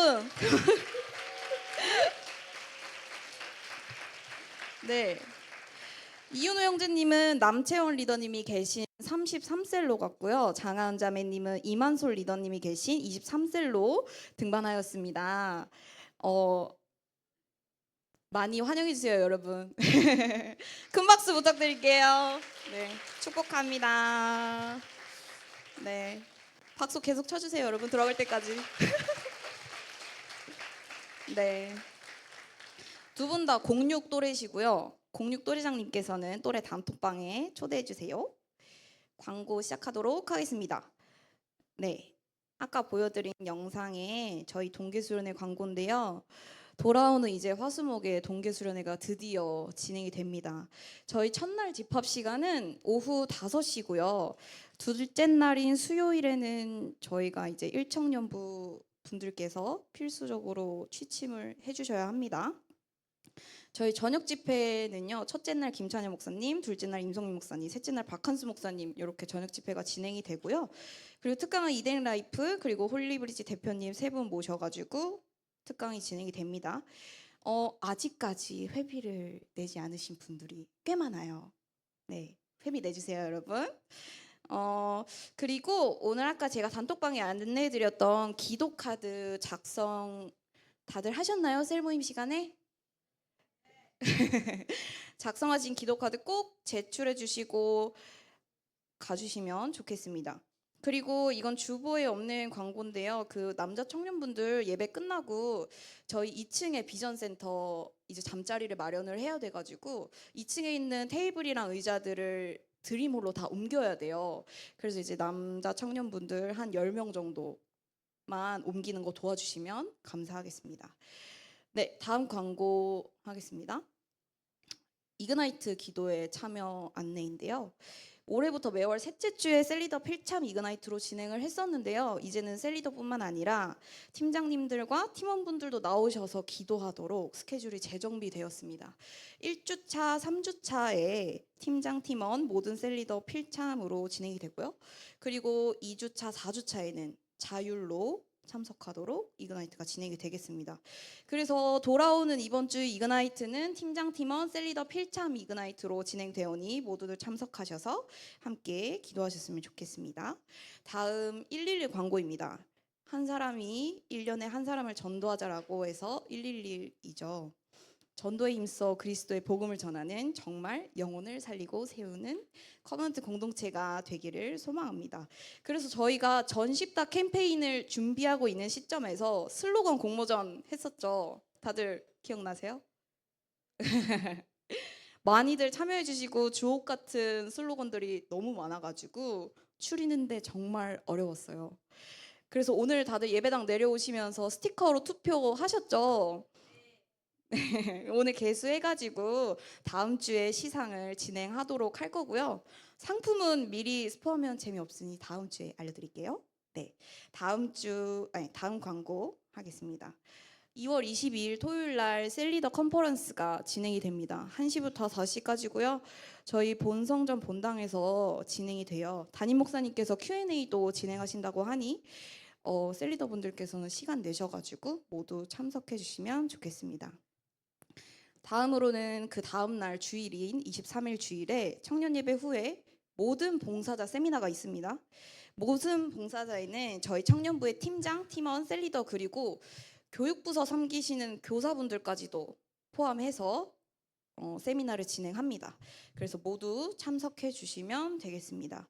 네, 이윤호 형제님은 남채원 리더님이 계신 33셀로 갔고요. 장하은 자매님은 이만솔 리더님이 계신 23셀로 등반하였습니다. 많이 환영해 주세요, 여러분. 큰 박수 부탁드릴게요. 네, 축복합니다. 네, 박수 계속 쳐주세요, 여러분. 들어갈 때까지. 네, 두 분 다 06 또래시고요. 06 또래장님께서는 또래 단톡방에 초대해 주세요. 광고 시작하도록 하겠습니다. 네, 아까 보여드린 영상에 저희 동계수련회 광고인데요. 돌아오는 이제 화수목에 동계수련회가 드디어 진행이 됩니다. 저희 첫날 집합 시간은 오후 5시고요. 둘째 날인 수요일에는 저희가 이제 1청년부 분들께서 필수적으로 취침을 해주셔야 합니다. 저희 저녁 집회는요, 첫째 날 김찬현 목사님, 둘째 날 임성민 목사님, 셋째 날 박한수 목사님, 이렇게 저녁 집회가 진행이 되고요. 그리고 특강은 이댕 라이프 그리고 홀리브리지 대표님 세 분 모셔가지고 특강이 진행이 됩니다. 아직까지 회비를 내지 않으신 분들이 꽤 많아요. 네, 회비 내주세요, 여러분. 그리고 오늘 아까 제가 단톡방에 안내해드렸던 기도 카드 작성 다들 하셨나요? 셀 모임 시간에? 작성하신 기도 카드 꼭 제출해 주시고 가주시면 좋겠습니다. 그리고 이건 주보에 없는 광고인데요. 그 남자 청년분들 예배 끝나고 저희 2층에 비전센터 이제 잠자리를 마련을 해야 돼가지고 2층에 있는 테이블이랑 의자들을 드림홀로 다 옮겨야 돼요. 그래서 이제 남자 청년분들 한 10명 정도만 옮기는 거 도와주시면 감사하겠습니다. 네, 다음 광고 하겠습니다. 이그나이트 기도에 참여 안내인데요. 올해부터 매월 셋째 주에 셀리더 필참 이그나이트로 진행을 했었는데요. 이제는 셀리더뿐만 아니라 팀장님들과 팀원분들도 나오셔서 기도하도록 스케줄이 재정비되었습니다. 1주차, 3주차에 팀장, 팀원 모든 셀리더 필참으로 진행이 되고요. 그리고 2주차, 4주차에는 자율로 참석하도록 이그나이트가 진행이 되겠습니다. 그래서 돌아오는 이번 주 이그나이트는 팀장 팀원 셀리더 필참 이그나이트로 진행되오니 모두들 참석하셔서 함께 기도하셨으면 좋겠습니다. 다음 111 광고입니다. 한 사람이 1년에 한 사람을 전도하자라고 해서 111이죠. 전도에 힘써 그리스도의 복음을 전하는 정말 영혼을 살리고 세우는 커뮤니티 공동체가 되기를 소망합니다. 그래서 저희가 전십다 캠페인을 준비하고 있는 시점에서 슬로건 공모전 했었죠. 다들 기억나세요? 많이들 참여해 주시고 주옥 같은 슬로건들이 너무 많아가지고 추리는데 정말 어려웠어요. 그래서 오늘 다들 예배당 내려오시면서 스티커로 투표하셨죠? 오늘 개수해가지고 다음 주에 시상을 진행하도록 할 거고요. 상품은 미리 스포하면 재미없으니 다음 주에 알려드릴게요. 네, 다음 광고 하겠습니다. 2월 22일 토요일 날 셀리더 컨퍼런스가 진행이 됩니다. 1시부터 4시까지고요. 저희 본성전 본당에서 진행이 돼요. 담임 목사님께서 Q&A도 진행하신다고 하니 셀리더 분들께서는 시간 내셔가지고 모두 참석해 주시면 좋겠습니다. 다음으로는 그 다음 날 주일인 23일 주일에 청년 예배 후에 모든 봉사자 세미나가 있습니다. 모든 봉사자에는 저희 청년부의 팀장, 팀원, 셀리더 그리고 교육부서 섬기시는 교사분들까지도 포함해서 세미나를 진행합니다. 그래서 모두 참석해 주시면 되겠습니다.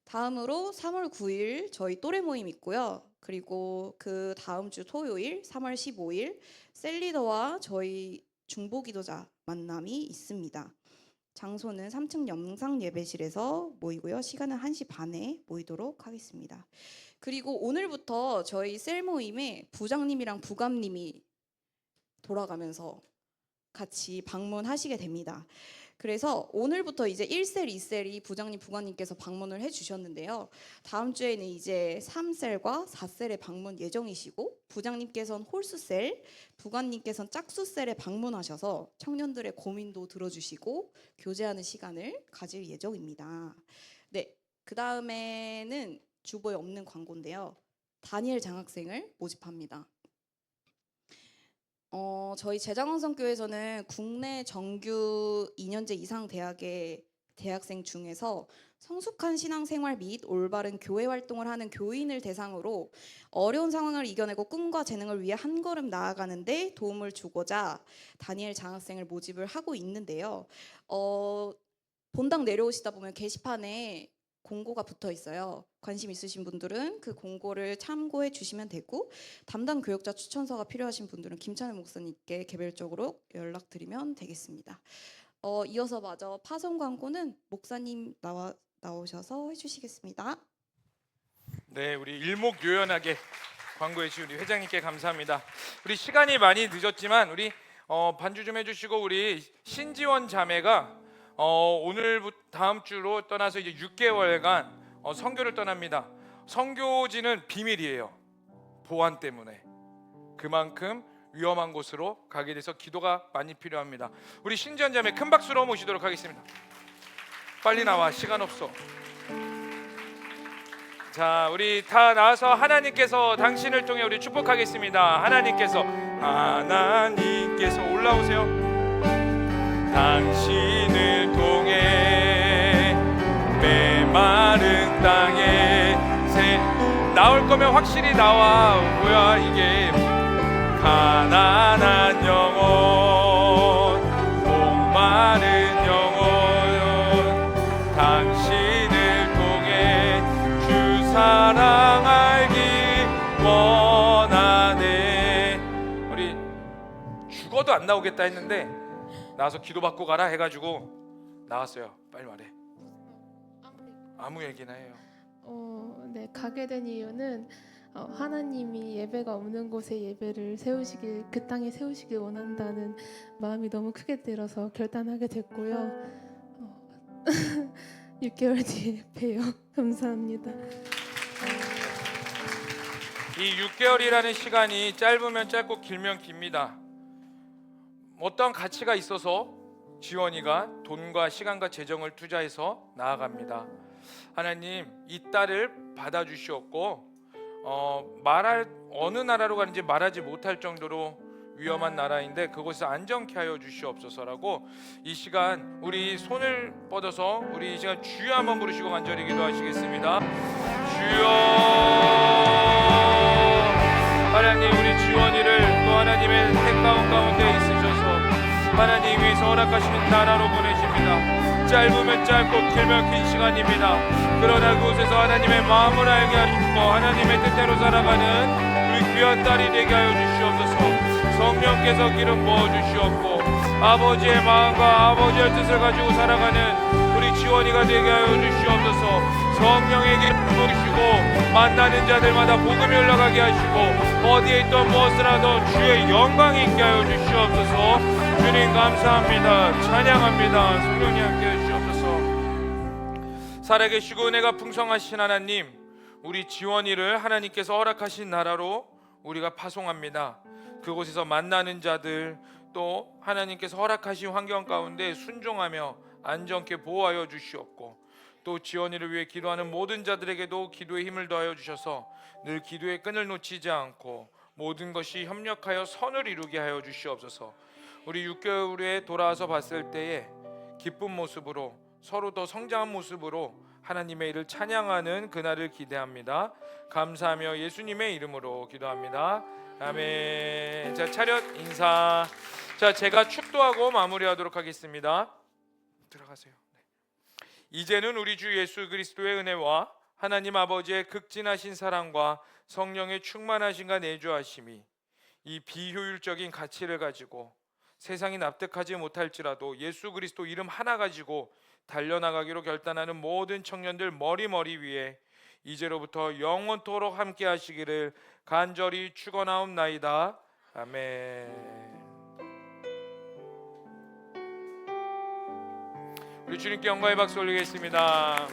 다음으로 3월 9일 저희 또래 모임 있고요. 그리고 그 다음 주 토요일 3월 15일 셀리더와 저희 중보기도자 만남이 있습니다. 장소는 3층 영상 예배실에서 모이고요. 시간은 1시 반에 모이도록 하겠습니다. 그리고 오늘부터 저희 셀 모임에 부장님이랑 부감님이 돌아가면서 같이 방문하시게 됩니다. 그래서 오늘부터 이제 1셀, 2셀이 부장님, 부관님께서 방문을 해주셨는데요. 다음 주에는 이제 3셀과 4셀에 방문 예정이시고 부장님께서는 홀수셀, 부관님께서는 짝수셀에 방문하셔서 청년들의 고민도 들어주시고 교제하는 시간을 가질 예정입니다. 네, 그 다음에는 주보에 없는 광고인데요. 다니엘 장학생을 모집합니다. 저희 제자광성교회에서는 국내 정규 2년제 이상 대학의 대학생 중에서 성숙한 신앙생활 및 올바른 교회 활동을 하는 교인을 대상으로 어려운 상황을 이겨내고 꿈과 재능을 위해 한 걸음 나아가는데 도움을 주고자 다니엘 장학생을 모집을 하고 있는데요. 본당 내려오시다 보면 게시판에 공고가 붙어 있어요. 관심 있으신 분들은 그 공고를 참고해 주시면 되고 담당 교역자 추천서가 필요하신 분들은 김찬일 목사님께 개별적으로 연락드리면 되겠습니다. 이어서 마저 파송 광고는 목사님 나오셔서 해주시겠습니다. 네, 우리 일목요연하게 광고해 주신 우리 회장님께 감사합니다. 우리 시간이 많이 늦었지만 우리 반주 좀 해주시고 우리 신지원 자매가 오늘부터 다음 주로 떠나서 이제 6개월간 선교를 떠납니다. 선교지는 비밀이에요. 보안 때문에 그만큼 위험한 곳으로 가게 돼서 기도가 많이 필요합니다. 우리 신지원 자매 큰 박수로 모시도록 하겠습니다. 빨리 나와, 시간 없어. 자, 우리 다 나와서 하나님께서 당신을 통해 우리 축복하겠습니다. 하나님께서 주님께서 올라오세요. 당신을 통해 메마른 땅에 나올 거면 확실히 나와. 뭐야 이게. 가난한 영혼, 목마른 영혼, 당신을 통해 주 사랑 알기 원하네. 우리 죽어도 안 나오겠다 했는데 나와서 기도받고 가라 해가지고 나왔어요. 빨리 말해. 아무 얘기나 해요. 네, 가게 된 이유는 하나님이 예배가 없는 곳에 예배를 세우시길, 그 땅에 세우시길 원한다는 마음이 너무 크게 들어서 결단하게 됐고요. 6개월 뒤에 봬요. 감사합니다. 이 6개월이라는 시간이 짧으면 짧고 길면 깁니다. 어떤 가치가 있어서 지원이가 돈과 시간과 재정을 투자해서 나아갑니다. 하나님, 이 딸을 받아주시옵고 말할 어느 나라로 가는지 말하지 못할 정도로 위험한 나라인데 그곳에서 안정케 하여 주시옵소서라고 이 시간 우리 손을 뻗어서 우리 이 시간 주여 한번 부르시고 간절히 기도하시겠습니다. 주여. 하나님, 우리 지원이를 또 하나님의 택가운 가운데 있으셔서 하나님 위에서 허락하시는 나라로 보내십니다. 짧으면 짧고 길면 긴 시간입니다. 그러나 그곳에서 하나님의 마음을 알게 하시고 하나님의 뜻대로 살아가는 우리 귀한 딸이 되게 하여 주시옵소서. 성령께서 기름 부어 주시옵고 아버지의 마음과 아버지의 뜻을 가지고 살아가는 우리 지원이가 되게 하여 주시옵소서. 성령의 기름 부으시고 만나는 자들마다 복음이 올라가게 하시고 어디에 있던 무엇을 하던 주의 영광이 있게 하여 주시옵소서. 주님 감사합니다. 찬양합니다. 성령님 함께 하시옵소서. 살아계시고 은혜가 풍성하신 하나님, 우리 지원이를 하나님께서 허락하신 나라로 우리가 파송합니다. 그곳에서 만나는 자들, 또 하나님께서 허락하신 환경 가운데 순종하며 안전케 보호하여 주시옵고 또 지원이를 위해 기도하는 모든 자들에게도 기도의 힘을 더하여 주셔서 늘 기도의 끈을 놓치지 않고 모든 것이 협력하여 선을 이루게 하여 주시옵소서. 우리 6개월 후에 돌아와서 봤을 때에 기쁜 모습으로 서로 더 성장한 모습으로 하나님의 일을 찬양하는 그날을 기대합니다. 감사하며 예수님의 이름으로 기도합니다. 아멘. 자, 차렷 인사. 자, 제가 축도하고 마무리하도록 하겠습니다. 들어가세요. 네. 이제는 우리 주 예수 그리스도의 은혜와 하나님 아버지의 극진하신 사랑과 성령의 충만하신가 내주하심이 이 비효율적인 가치를 가지고 세상이 납득하지 못할지라도 예수 그리스도 이름 하나 가지고 달려나가기로 결단하는 모든 청년들 머리 위에 이제로부터 영원토록 함께 하시기를 간절히 축원하옵나이다. 아멘. 우리 주님께 영광의 박수 올리겠습니다.